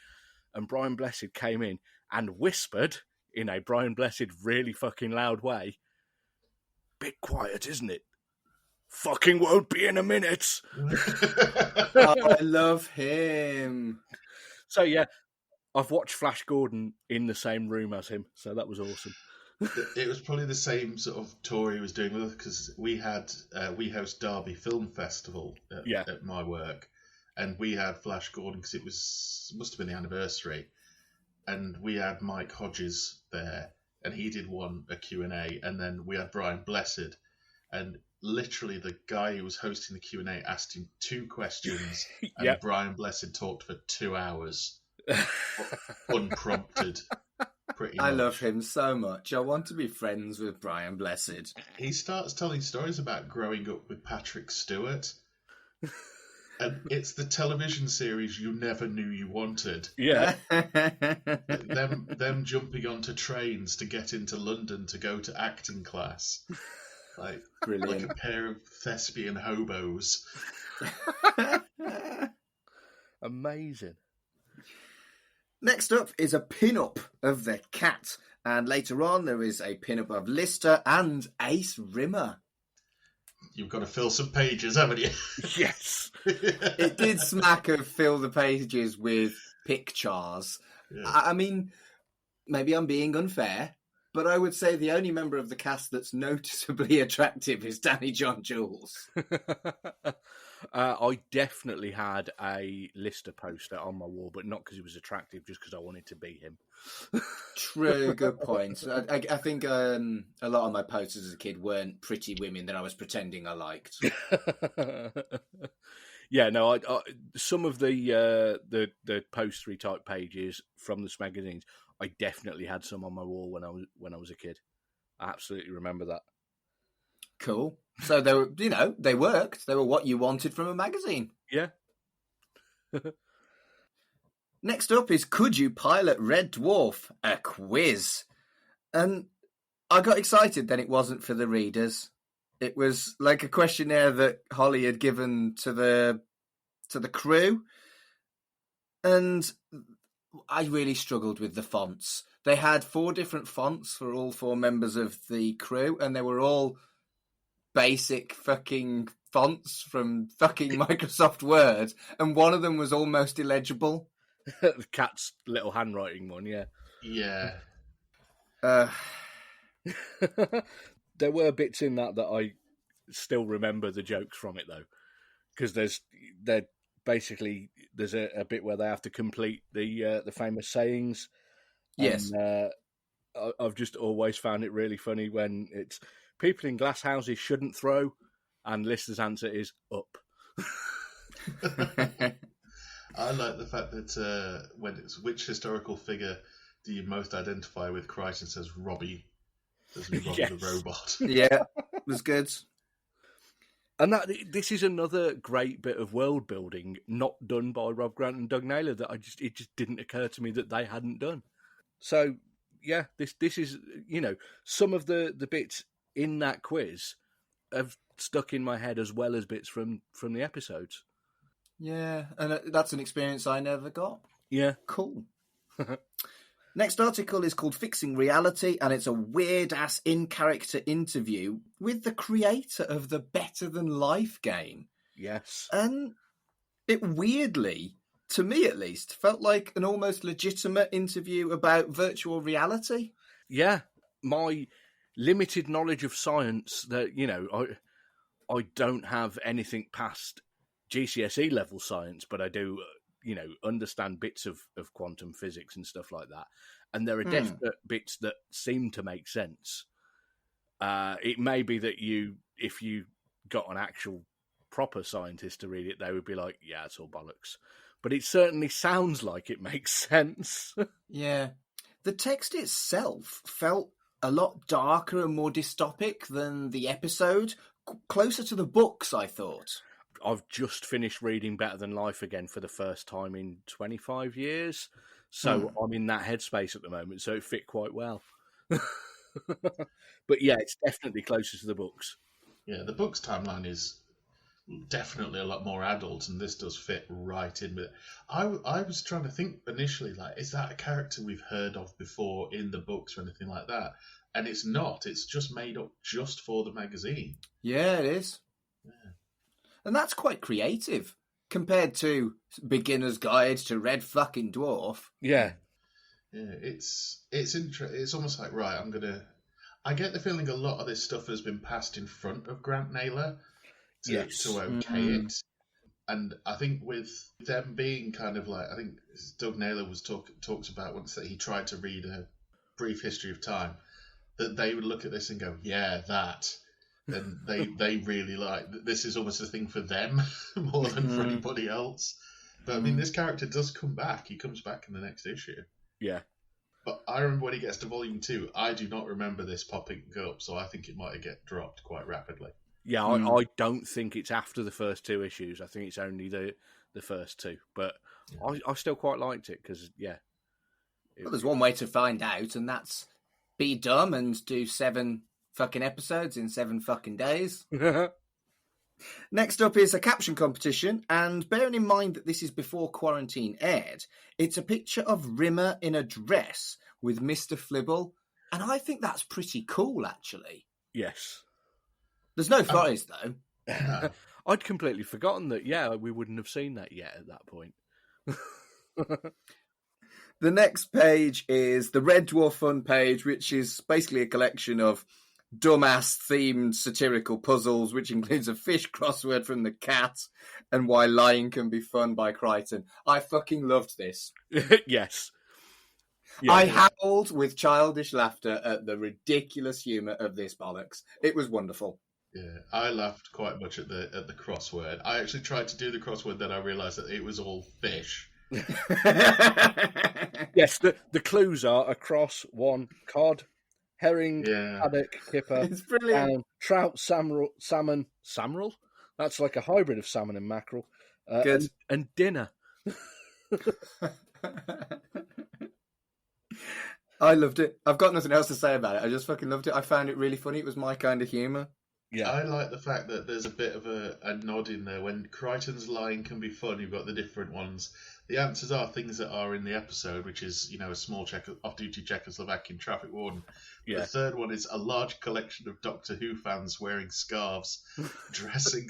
[SPEAKER 5] And Bryan Blessed came in and whispered in a Bryan Blessed really fucking loud way, "Bit quiet, isn't it? Fucking won't be in a minute."
[SPEAKER 3] I love him.
[SPEAKER 5] So yeah, I've watched Flash Gordon in the same room as him, so that was awesome.
[SPEAKER 4] It was probably the same sort of tour he was doing with us, because we host Derby Film Festival at my work, and we had Flash Gordon because must have been the anniversary, and we had Mike Hodges there, and he did a Q&A, and then we had Brian Blessed, and literally the guy who was hosting the Q&A asked him 2 questions, and
[SPEAKER 5] Yep.
[SPEAKER 4] Brian Blessed talked for 2 hours, unprompted. Pretty much.
[SPEAKER 3] I love him so much. I want to be friends with Bryan Blessed.
[SPEAKER 4] He starts telling stories about growing up with Patrick Stewart. And it's the television series you never knew you wanted.
[SPEAKER 5] Yeah.
[SPEAKER 4] them jumping onto trains to get into London to go to acting class. Like
[SPEAKER 3] Brilliant.
[SPEAKER 4] a pair of thespian hobos.
[SPEAKER 5] Amazing.
[SPEAKER 3] Next up is a pin-up of the cat. And later on, there is a pin-up of Lister and Ace Rimmer.
[SPEAKER 4] You've got to fill some pages, haven't you?
[SPEAKER 5] Yes.
[SPEAKER 3] It did smack of fill the pages with pictures.
[SPEAKER 4] Yeah.
[SPEAKER 3] I mean, maybe I'm being unfair, but I would say the only member of the cast that's noticeably attractive is Danny John Jules.
[SPEAKER 5] I definitely had a Lister poster on my wall, but not because he was attractive, just because I wanted to be him.
[SPEAKER 3] True, good point. I think a lot of my posters as a kid weren't pretty women that I was pretending I liked.
[SPEAKER 5] Yeah, no, I some of the postery type pages from the Smegazines, I definitely had some on my wall when I was a kid. I absolutely remember that.
[SPEAKER 3] Cool. So they were, they worked. They were what you wanted from a magazine.
[SPEAKER 5] Yeah.
[SPEAKER 3] Next up is Could You Pilot Red Dwarf? A quiz. And I got excited then it wasn't for the readers. It was like a questionnaire that Holly had given to the crew. And I really struggled with the fonts. They had 4 different fonts for all 4 members of the crew, and they were all basic fucking fonts from fucking Microsoft Word, and one of them was almost illegible.
[SPEAKER 5] The cat's little handwriting one, yeah.
[SPEAKER 4] Yeah.
[SPEAKER 5] There were bits in that I still remember the jokes from it, though, because there's a bit where they have to complete the famous sayings.
[SPEAKER 3] Yes.
[SPEAKER 5] And, I've just always found it really funny when it's people in glass houses shouldn't throw, and Lister's answer is up.
[SPEAKER 4] I like the fact that when it's which historical figure do you most identify with, Crichton says Robbie. Doesn't he, Robbie the robot?
[SPEAKER 3] Yeah, it was good.
[SPEAKER 5] And this is another great bit of world building not done by Rob Grant and Doug Naylor that it just didn't occur to me that they hadn't done. So yeah, this is, some of the bits in that quiz have stuck in my head as well as bits from the episodes.
[SPEAKER 3] Yeah, and that's an experience I never got.
[SPEAKER 5] Yeah.
[SPEAKER 3] Cool. Next article is called Fixing Reality, and it's a weird-ass in-character interview with the creator of the Better Than Life game.
[SPEAKER 5] Yes.
[SPEAKER 3] And it weirdly, to me at least, felt like an almost legitimate interview about virtual reality.
[SPEAKER 5] Yeah. My limited knowledge of science that, I don't have anything past GCSE level science, but I do, understand bits of quantum physics and stuff like that. And there are definite bits that seem to make sense. It may be that if you got an actual proper scientist to read it, they would be like, yeah, it's all bollocks. But it certainly sounds like it makes sense.
[SPEAKER 3] Yeah. The text itself felt a lot darker and more dystopic than the episode, closer to the books, I thought.
[SPEAKER 5] I've just finished reading Better Than Life again for the first time in 25 years. So I'm in that headspace at the moment, so it fit quite well. But yeah, it's definitely closer to the books.
[SPEAKER 4] Yeah, the book's timeline is definitely a lot more adult, and this does fit right in with it. I was trying to think initially, like, is that a character we've heard of before in the books or anything like that? And it's not. It's just made up just for the magazine.
[SPEAKER 3] Yeah, it is.
[SPEAKER 4] Yeah.
[SPEAKER 3] And that's quite creative compared to Beginner's Guide to Red Fucking Dwarf.
[SPEAKER 5] Yeah.
[SPEAKER 4] Yeah, it's almost like, right, I get the feeling a lot of this stuff has been passed in front of Grant Naylor to okay it. And I think with them being kind of like, I think Doug Naylor was talked about once that he tried to read A Brief History of Time, that they would look at this and go, yeah, that. And they really like, this is almost a thing for them more than for anybody else. But I mean, this character does come back. He comes back in the next issue.
[SPEAKER 5] Yeah.
[SPEAKER 4] But I remember when he gets to volume 2, I do not remember this popping up, so I think it might get dropped quite rapidly.
[SPEAKER 5] Yeah, I don't think it's after the first 2 issues. I think it's only the first 2. But yeah. I still quite liked it because, yeah.
[SPEAKER 3] Well, there's one way to find out, and that's be dumb and do 7 fucking episodes in 7 fucking days. Next up is a caption competition, and bearing in mind that this is before Quarantine aired, it's a picture of Rimmer in a dress with Mr. Flibble, and I think that's pretty cool, actually.
[SPEAKER 5] Yes.
[SPEAKER 3] There's no photos, though.
[SPEAKER 5] I'd completely forgotten that, we wouldn't have seen that yet at that point.
[SPEAKER 3] The next page is the Red Dwarf Fun page, which is basically a collection of dumbass-themed satirical puzzles, which includes a fish crossword from the cat and why lying can be fun by Crichton. I fucking loved this.
[SPEAKER 5] Yes.
[SPEAKER 3] Yeah, I howled with childish laughter at the ridiculous humour of this bollocks. It was wonderful.
[SPEAKER 4] Yeah, I laughed quite much at the crossword. I actually tried to do the crossword, then I realised that it was all fish.
[SPEAKER 5] Yes, the clues are across 1 cod, herring, haddock, kipper,
[SPEAKER 3] it's brilliant.
[SPEAKER 5] Trout, salmon, samrel. That's like a hybrid of salmon and mackerel.
[SPEAKER 3] Good.
[SPEAKER 5] And dinner.
[SPEAKER 3] I loved it. I've got nothing else to say about it. I just fucking loved it. I found it really funny. It was my kind of humour.
[SPEAKER 5] Yeah,
[SPEAKER 4] I like the fact that there's a bit of a nod in there. When Crichton's lying can be fun, you've got the different ones. The answers are things that are in the episode, which is, a small off-duty Czechoslovakian traffic warden.
[SPEAKER 5] Yeah.
[SPEAKER 4] The third one is a large collection of Doctor Who fans wearing scarves, dressing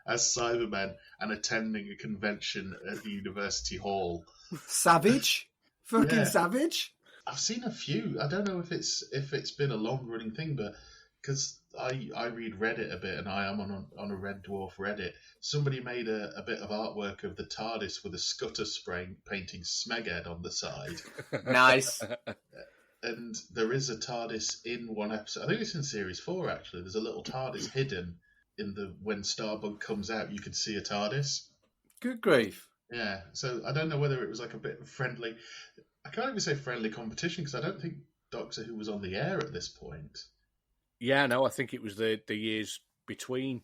[SPEAKER 4] as Cybermen, and attending a convention at the University Hall.
[SPEAKER 3] Savage? Fucking savage?
[SPEAKER 4] I've seen a few. I don't know if it's been a long-running thing, but because I read Reddit a bit, and I am on a Red Dwarf Reddit. Somebody made a bit of artwork of the TARDIS with a Scudder spray painting Smeghead on the side.
[SPEAKER 3] Nice.
[SPEAKER 4] And there is a TARDIS in one episode. I think it's in series 4 actually. There's a little TARDIS hidden when Starbug comes out. You can see a TARDIS.
[SPEAKER 3] Good grief.
[SPEAKER 4] Yeah. So I don't know whether it was like a bit friendly. I can't even say friendly competition because I don't think Doctor Who was on the air at this point.
[SPEAKER 5] Yeah, no, I think it was the years between.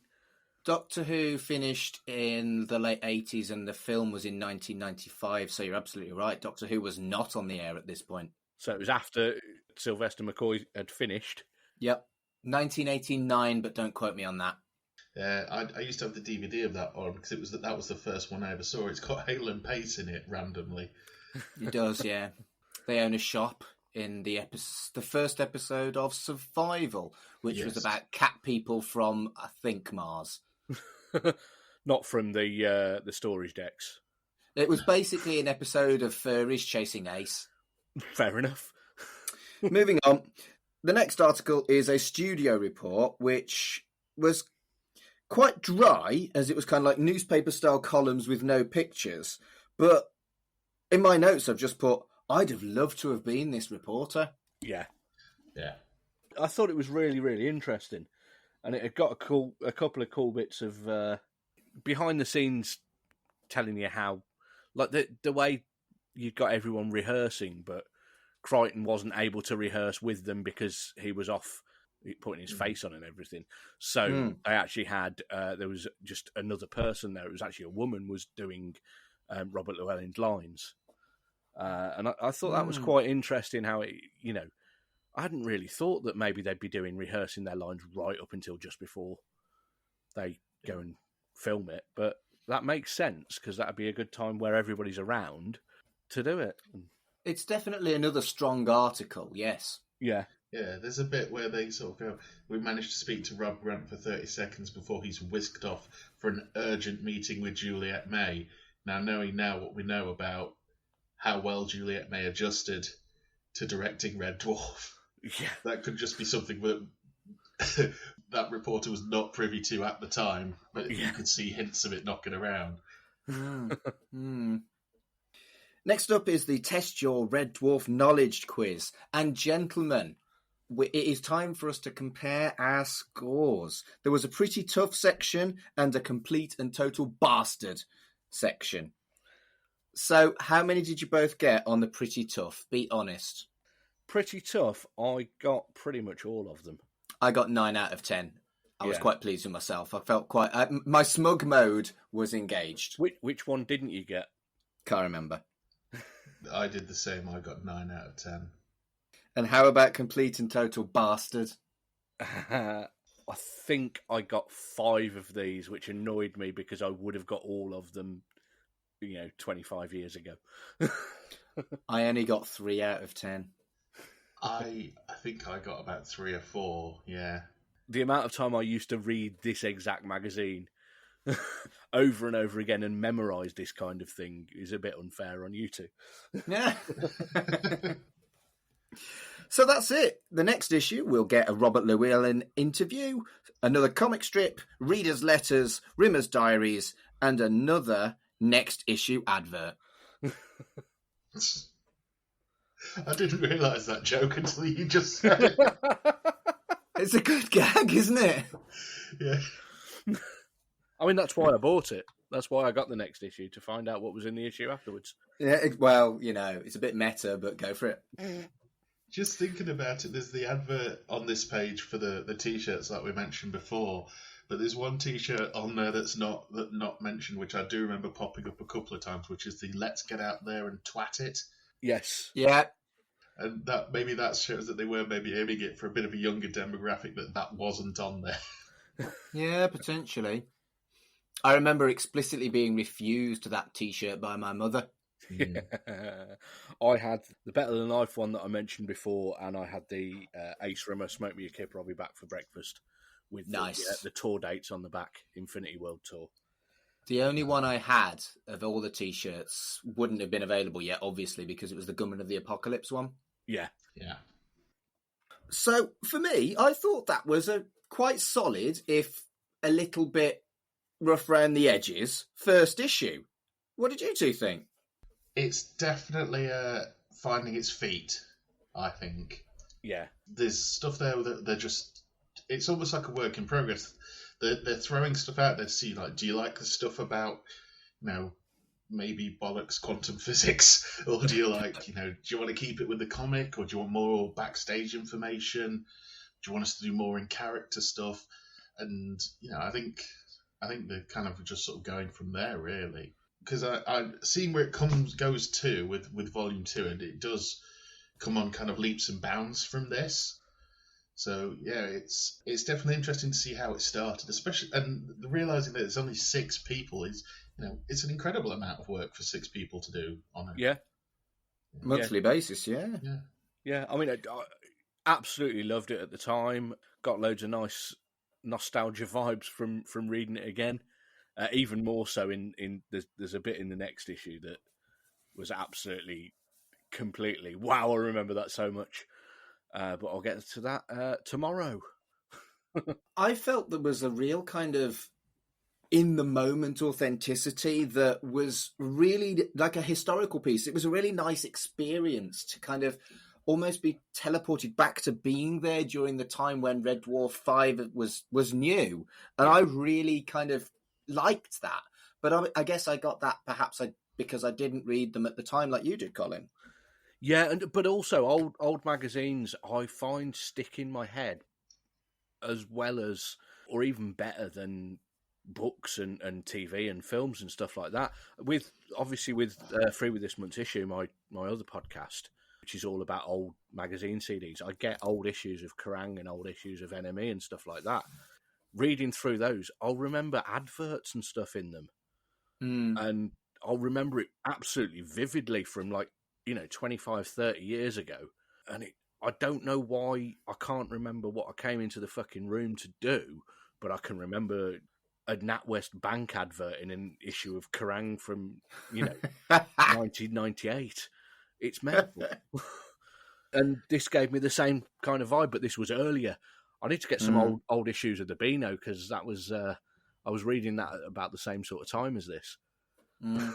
[SPEAKER 3] Doctor Who finished in the late 80s and the film was in 1995, so you're absolutely right. Doctor Who was not on the air at this point.
[SPEAKER 5] So it was after Sylvester McCoy had finished.
[SPEAKER 3] Yep. 1989, but don't quote me on that.
[SPEAKER 4] Yeah, I used to have the DVD of that on because that was the first one I ever saw. It's got Hale and Pace in it randomly.
[SPEAKER 3] It does, yeah. They own a shop in the first episode of Survival, which was about cat people from, I think, Mars.
[SPEAKER 5] Not from the storage decks.
[SPEAKER 3] It was basically an episode of furries chasing Ace.
[SPEAKER 5] Fair enough.
[SPEAKER 3] Moving on. The next article is a studio report, which was quite dry, as it was kind of like newspaper-style columns with no pictures. But in my notes, I've just put, I'd have loved to have been this reporter.
[SPEAKER 5] Yeah.
[SPEAKER 4] Yeah.
[SPEAKER 5] I thought it was really, really interesting. And it had got a couple of cool bits of behind the scenes telling you how, like the way you got everyone rehearsing, but Crichton wasn't able to rehearse with them because he was off putting his face on and everything. So they actually had, there was just another person there. It was actually a woman was doing Robert Llewellyn's lines. And I thought that was quite interesting how it, I hadn't really thought that maybe they'd be rehearsing their lines right up until just before they go and film it. But that makes sense because that'd be a good time where everybody's around to do it.
[SPEAKER 3] It's definitely another strong article, yes.
[SPEAKER 5] Yeah.
[SPEAKER 4] Yeah, there's a bit where they sort of go, we managed to speak to Rob Grant for 30 seconds before he's whisked off for an urgent meeting with Juliet May. Now, knowing what we know about how well Juliet May adjusted to directing Red Dwarf, that could just be something that that reporter was not privy to at the time, but you could see hints of it knocking around.
[SPEAKER 3] Next up is the Test Your Red Dwarf Knowledge quiz. And gentlemen, it is time for us to compare our scores. There was a pretty tough section and a complete and total bastard section. So how many did you both get on the pretty tough? Be honest.
[SPEAKER 5] Pretty tough. I got pretty much all of them.
[SPEAKER 3] I got 9 out of 10. I was quite pleased with myself. I felt quite... my smug mode was engaged.
[SPEAKER 5] Which one didn't you get?
[SPEAKER 3] Can't remember.
[SPEAKER 4] I did the same. I got 9 out of 10.
[SPEAKER 3] And how about complete and total bastard?
[SPEAKER 5] I think I got 5 of these, which annoyed me because I would have got all of them, 25 years ago.
[SPEAKER 3] I only got 3 out of 10.
[SPEAKER 4] I think I got about 3 or 4, yeah.
[SPEAKER 5] The amount of time I used to read this exact magazine over and over again and memorise this kind of thing is a bit unfair on you two.
[SPEAKER 3] Yeah. So that's it. The next issue, we'll get a Robert Llewellyn interview, another comic strip, readers' letters, Rimmer's diaries, and another next issue advert.
[SPEAKER 4] I didn't realise that joke until you just said it.
[SPEAKER 3] It's a good gag, isn't it?
[SPEAKER 4] Yeah.
[SPEAKER 5] I mean, that's why I bought it. That's why I got the next issue, to find out what was in the issue afterwards.
[SPEAKER 3] Yeah, it's a bit meta, but go for it.
[SPEAKER 4] Just thinking about it, there's the advert on this page for the T-shirts like we mentioned before, but there's one T-shirt on there that's not mentioned, which I do remember popping up a couple of times, which is the "Let's Get Out There and Twat It."
[SPEAKER 5] Yes.
[SPEAKER 3] Yeah.
[SPEAKER 4] And that shows that they were maybe aiming it for a bit of a younger demographic, that wasn't on there.
[SPEAKER 3] Yeah, potentially. I remember explicitly being refused that T-shirt by my mother.
[SPEAKER 5] I had the Better Than Life one that I mentioned before, and I had the Ace Rimmer Smoke Me a Kip, I'll Be Back for Breakfast, with the tour dates on the back, Infinity World Tour.
[SPEAKER 3] The only one I had of all the T-shirts wouldn't have been available yet, obviously, because it was the Gunman of the Apocalypse one.
[SPEAKER 5] Yeah.
[SPEAKER 3] So, for me, I thought that was a quite solid, if a little bit rough around the edges, first issue. What did you two think?
[SPEAKER 4] It's definitely finding its feet, I think.
[SPEAKER 5] Yeah.
[SPEAKER 4] There's stuff there that they're just... It's almost like a work in progress. They're throwing stuff out there to see, like, do you like the stuff about, maybe bollocks quantum physics? Or do you like, do you want to keep it with the comic? Or do you want more backstage information? Do you want us to do more in character stuff? And, I think they're kind of just sort of going from there, really. Because I've seen where it goes to with Volume 2, and it does come on kind of leaps and bounds from this. So, yeah, it's definitely interesting to see how it started, especially, and realising that it's only 6 people is, it's an incredible amount of work for 6 people to do on a
[SPEAKER 3] monthly basis, yeah.
[SPEAKER 5] Yeah, I mean, I absolutely loved it at the time. Got loads of nice nostalgia vibes from reading it again. Even more so there's a bit in the next issue that was absolutely, completely, wow, I remember that so much. But I'll get to that tomorrow.
[SPEAKER 3] I felt there was a real kind of in-the-moment authenticity that was really like a historical piece. It was a really nice experience to kind of almost be teleported back to being there during the time when Red Dwarf 5 was new. And I really kind of liked that. But I guess I got that perhaps because I didn't read them at the time like you did, Colin.
[SPEAKER 5] Yeah, but also old magazines I find stick in my head as well as, or even better than books and TV and films and stuff like that. With Free With This Month's Issue, my other podcast, which is all about old magazine CDs, I get old issues of Kerrang and old issues of NME and stuff like that. Reading through those, I'll remember adverts and stuff in them. And I'll remember it absolutely vividly from 25, 30 years ago. And I don't know why I can't remember what I came into the fucking room to do, but I can remember a NatWest Bank advert in an issue of Kerrang from, 1998. It's mental. And this gave me the same kind of vibe, but this was earlier. I need to get some old issues of the Beano, because that was I was reading that at about the same sort of time as this.
[SPEAKER 3] Mm.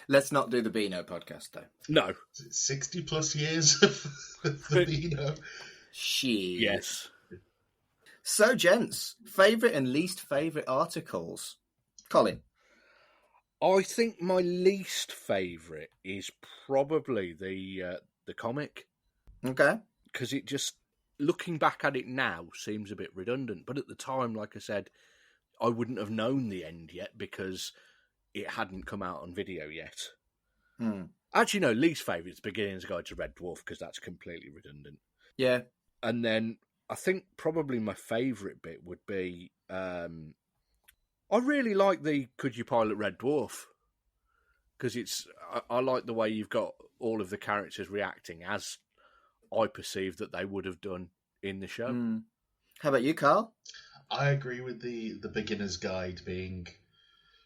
[SPEAKER 3] Let's not do the Beano podcast, though.
[SPEAKER 5] No.
[SPEAKER 4] 60 plus years of the Beano.
[SPEAKER 3] Shit.
[SPEAKER 5] Yes.
[SPEAKER 3] So, gents, favourite and least favourite articles? Colin?
[SPEAKER 5] I think my least favourite is probably the comic.
[SPEAKER 3] Okay.
[SPEAKER 5] Because it just, looking back at it now, seems a bit redundant. But at the time, like I said, I wouldn't have known the end yet because it hadn't come out on video yet. Actually, no, least favourite is Beginner's Guide to Red Dwarf, because that's completely redundant.
[SPEAKER 3] Yeah.
[SPEAKER 5] And then I think probably my favourite bit would be, I really like the Could You Pilot Red Dwarf? Because I like the way you've got all of the characters reacting as I perceive that they would have done in the show.
[SPEAKER 3] How about you, Carl?
[SPEAKER 4] I agree with the Beginner's Guide being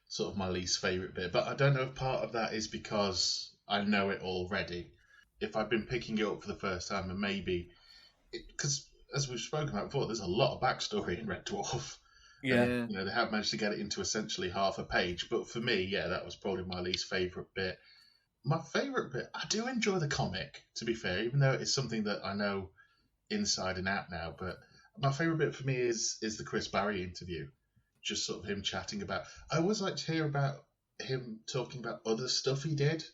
[SPEAKER 4] sort of my least favourite bit, but I don't know if part of that is because I know it already. If I've been picking it up for the first time, and maybe because as we've spoken about before, there's a lot of backstory in Red Dwarf.
[SPEAKER 5] Yeah.
[SPEAKER 4] They have managed to get it into essentially half a page. But for me, that was probably my least favourite bit. My favourite bit, I do enjoy the comic, to be fair, even though it's something that I know inside and out now. But my favourite bit for me is the Chris Barry interview. Just sort of him chatting about... I always like to hear about him talking about other stuff he did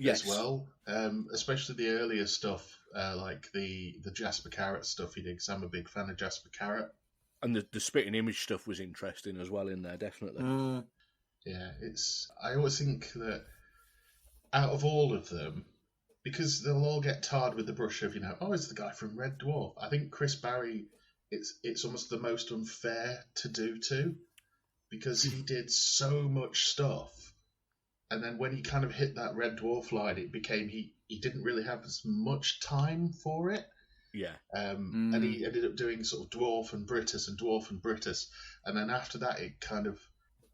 [SPEAKER 4] as well. Especially the earlier stuff, like the Jasper Carrot stuff he did, because I'm a big fan of Jasper Carrot.
[SPEAKER 5] And the spitting image stuff was interesting as well in there, definitely.
[SPEAKER 4] Yeah, I always think that out of all of them, because they'll all get tarred with the brush of, it's the guy from Red Dwarf. I think Chris Barry, it's almost the most unfair to do to, because he did so much stuff. And then when he kind of hit that Red Dwarf line, it became he didn't really have as much time for it.
[SPEAKER 5] Yeah.
[SPEAKER 4] And he ended up doing sort of Dwarf and Britus. And then after that, it kind of,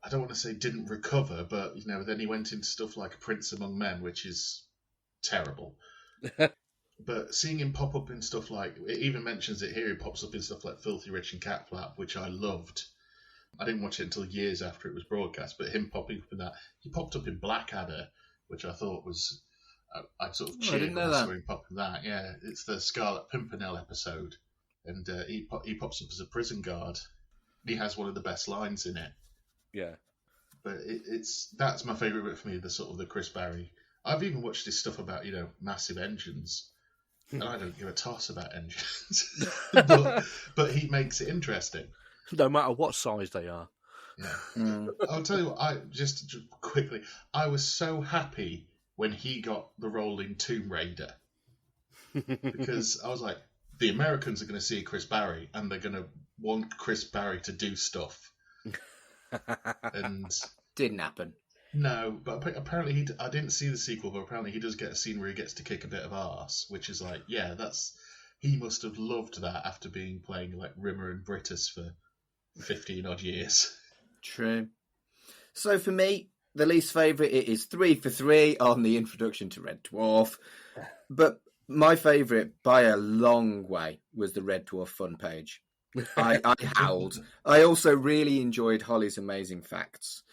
[SPEAKER 4] I don't want to say didn't recover, but, then he went into stuff like A Prince Among Men, which is terrible. But seeing him pop up in stuff like, it even mentions it here, he pops up in stuff like Filthy Rich and Cat Flap, which I loved. I didn't watch it until years after it was broadcast, but him popping up in that, he popped up in Blackadder, which I thought was, I sort of cheered when I saw him pop in that. Yeah, it's the Scarlet Pimpernel episode, and he pops up as a prison guard. He has one of the best lines in it.
[SPEAKER 5] Yeah.
[SPEAKER 4] But that's my favourite bit for me, the sort of the Chris Barry. I've even watched his stuff about, massive engines, and I don't give a toss about engines. but he makes it interesting.
[SPEAKER 5] No matter what size they are.
[SPEAKER 4] Yeah. I'll tell you what, just quickly, I was so happy when he got the role in Tomb Raider. Because I was like, the Americans are going to see Chris Barry, and they're going to want Chris Barry to do stuff. And
[SPEAKER 3] didn't happen.
[SPEAKER 4] No, but apparently I didn't see the sequel, but apparently he does get a scene where he gets to kick a bit of arse, which is like, he must have loved that after playing like Rimmer and Britus for 15 odd years.
[SPEAKER 3] True. So for me, the least favourite, it is 3 for 3 on the introduction to Red Dwarf. But my favourite by a long way was the Red Dwarf fun page. I howled. I also really enjoyed Holly's amazing facts.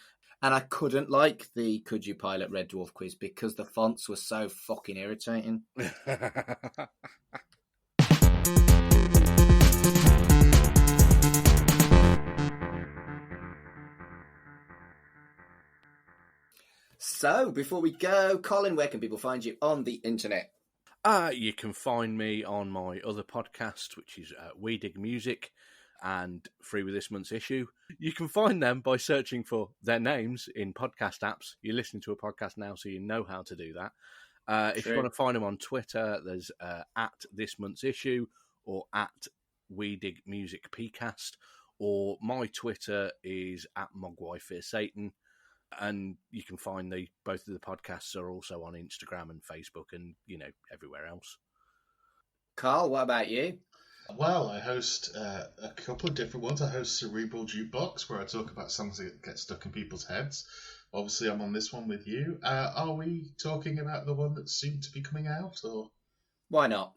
[SPEAKER 3] And I couldn't like the Could You Pilot Red Dwarf quiz because the fonts were so fucking irritating. So, before we go, Colin, where can people find you on the internet?
[SPEAKER 5] You can find me on my other podcast, which is We Dig Music, and free with this month's issue. You can find them by searching for their names in podcast apps. You're listening to a podcast now, so you know how to do that. If you want to find them on Twitter, there's at this month's issue or at We Dig Music PCast, or my Twitter is at Mogwai Fear Satan. And you can find both of the podcasts are also on Instagram and Facebook and, everywhere else.
[SPEAKER 3] Carl, what about you?
[SPEAKER 4] Well, I host a couple of different ones. I host Cerebral Jukebox, where I talk about songs that get stuck in people's heads. Obviously, I'm on this one with you. Are we talking about the one that's soon to be coming out, or?
[SPEAKER 3] Why not?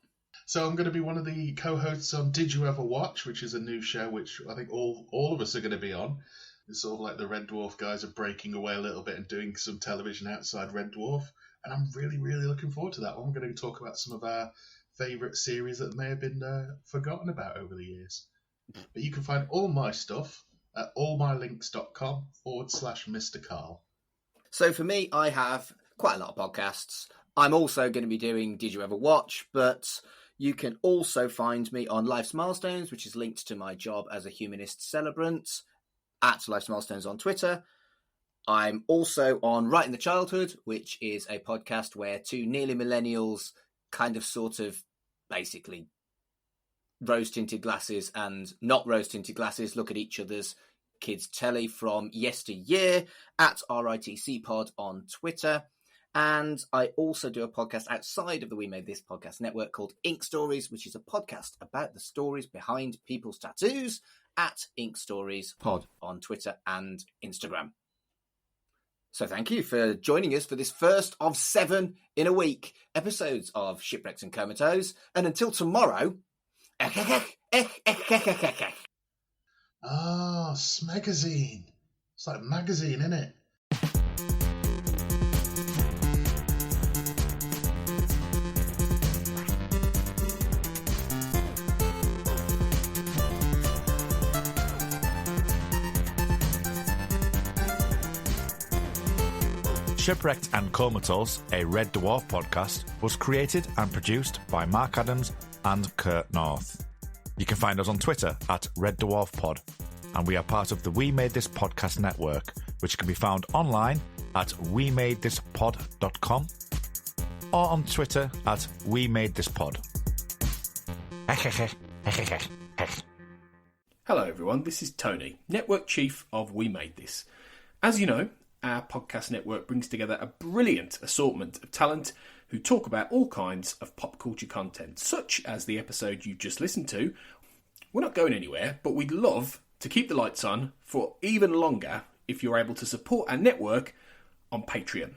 [SPEAKER 4] So I'm going to be one of the co-hosts on Did You Ever Watch, which is a new show which I think all of us are going to be on. It's sort of like the Red Dwarf guys are breaking away a little bit and doing some television outside Red Dwarf. And I'm really, really looking forward to that one. We're going to talk about some of our favourite series that may have been forgotten about over the years. But you can find all my stuff at allmylinks.com/Mr. Carl.
[SPEAKER 3] So for me, I have quite a lot of podcasts. I'm also going to be doing Did You Ever Watch? But you can also find me on Life's Milestones, which is linked to my job as a humanist celebrant, at Life's Milestones on Twitter. I'm also on Right in the Childhood, which is a podcast where two nearly millennials kind of sort of basically rose-tinted glasses and not rose-tinted glasses look at each other's kids' telly from yesteryear, at RITC Pod on Twitter. And I also do a podcast outside of the We Made This podcast network called Ink Stories, which is a podcast about the stories behind people's tattoos, at Ink Stories Pod on Twitter and Instagram. So thank you for joining us for this first of 7 in a week episodes of Shipwrecked and Comatose. And until tomorrow...
[SPEAKER 4] Smegazine. It's like a magazine, isn't it?
[SPEAKER 1] Shipwrecked and Comatose, a Red Dwarf podcast, was created and produced by Mark Adams and Kurt North. You can find us on Twitter at Red Dwarf Pod, and we are part of the We Made This podcast network, which can be found online at wemadethispod.com or on Twitter at wemadethispod.
[SPEAKER 6] Hello everyone, this is Tony, Network Chief of We Made This. As you know, our podcast network brings together a brilliant assortment of talent who talk about all kinds of pop culture content, such as the episode you just listened to. We're not going anywhere, but we'd love to keep the lights on for even longer if you're able to support our network on Patreon.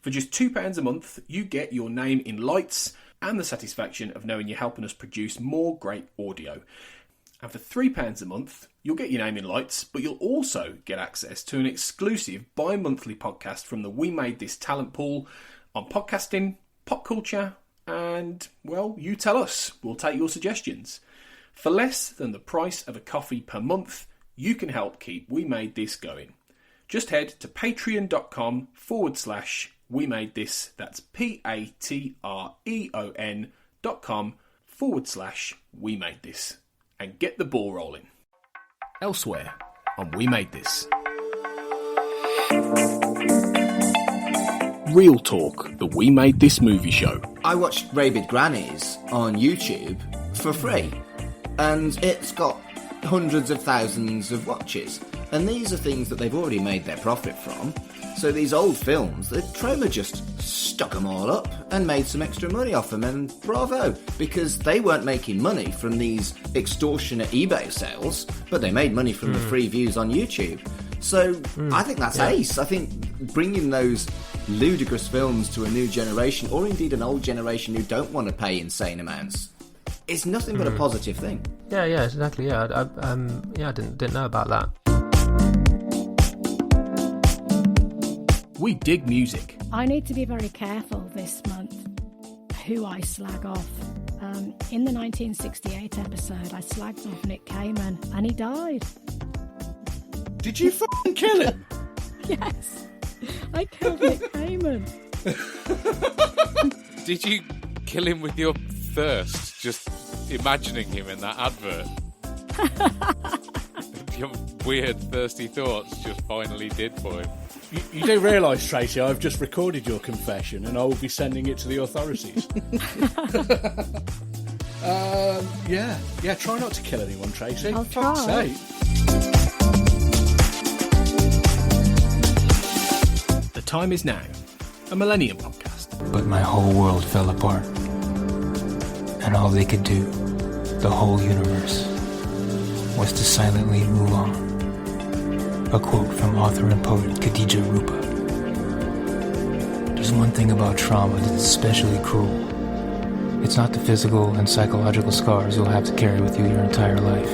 [SPEAKER 6] For just £2 a month, you get your name in lights and the satisfaction of knowing you're helping us produce more great audio. And for £3 a month, you'll get your name in lights, but you'll also get access to an exclusive bi-monthly podcast from the We Made This talent pool on podcasting, pop culture, and, well, you tell us. We'll take your suggestions. For less than the price of a coffee per month, you can help keep We Made This going. Just head to patreon.com/We Made This. That's patreon.com/We Made This. And get the ball rolling. Elsewhere on We Made This. Real Talk, the We Made This movie show.
[SPEAKER 3] I watched Rabid Grannies on YouTube for free, and it's got hundreds of thousands of watches. And these are things that they've already made their profit from. So these old films, the Troma just stuck them all up and made some extra money off them, and bravo, because they weren't making money from these extortionate eBay sales, but they made money from the free views on YouTube. So I think that's ace. I think bringing those ludicrous films to a new generation, or indeed an old generation who don't want to pay insane amounts, is nothing but a positive thing.
[SPEAKER 7] Yeah, exactly. Yeah, I didn't know about that.
[SPEAKER 6] We dig music.
[SPEAKER 8] I need to be very careful this month who I slag off. In the 1968 episode, I slagged off Nick Cayman, and he died.
[SPEAKER 6] Did you fucking kill him?
[SPEAKER 8] Yes, I killed Nick Cayman.
[SPEAKER 9] Did you kill him with your thirst? Just imagining him in that advert? Your weird, thirsty thoughts just finally did for him.
[SPEAKER 5] You do realise, Tracy, I've just recorded your confession and I will be sending it to the authorities. Yeah, try not to kill anyone, Tracy.
[SPEAKER 8] I'll
[SPEAKER 5] Fuck's
[SPEAKER 8] try.
[SPEAKER 5] sake.
[SPEAKER 6] The Time Is Now, a Millennium podcast.
[SPEAKER 10] But my whole world fell apart. And all they could do, the whole universe, was to silently move on. A quote from author and poet Khadija Rupa. There's one thing about trauma that's especially cruel. It's not the physical and psychological scars you'll have to carry with you your entire life.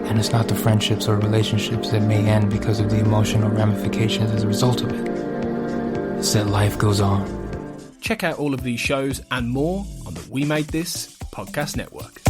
[SPEAKER 10] And it's not the friendships or relationships that may end because of the emotional ramifications as a result of it. It's that life goes on.
[SPEAKER 6] Check out all of these shows and more on the We Made This podcast network.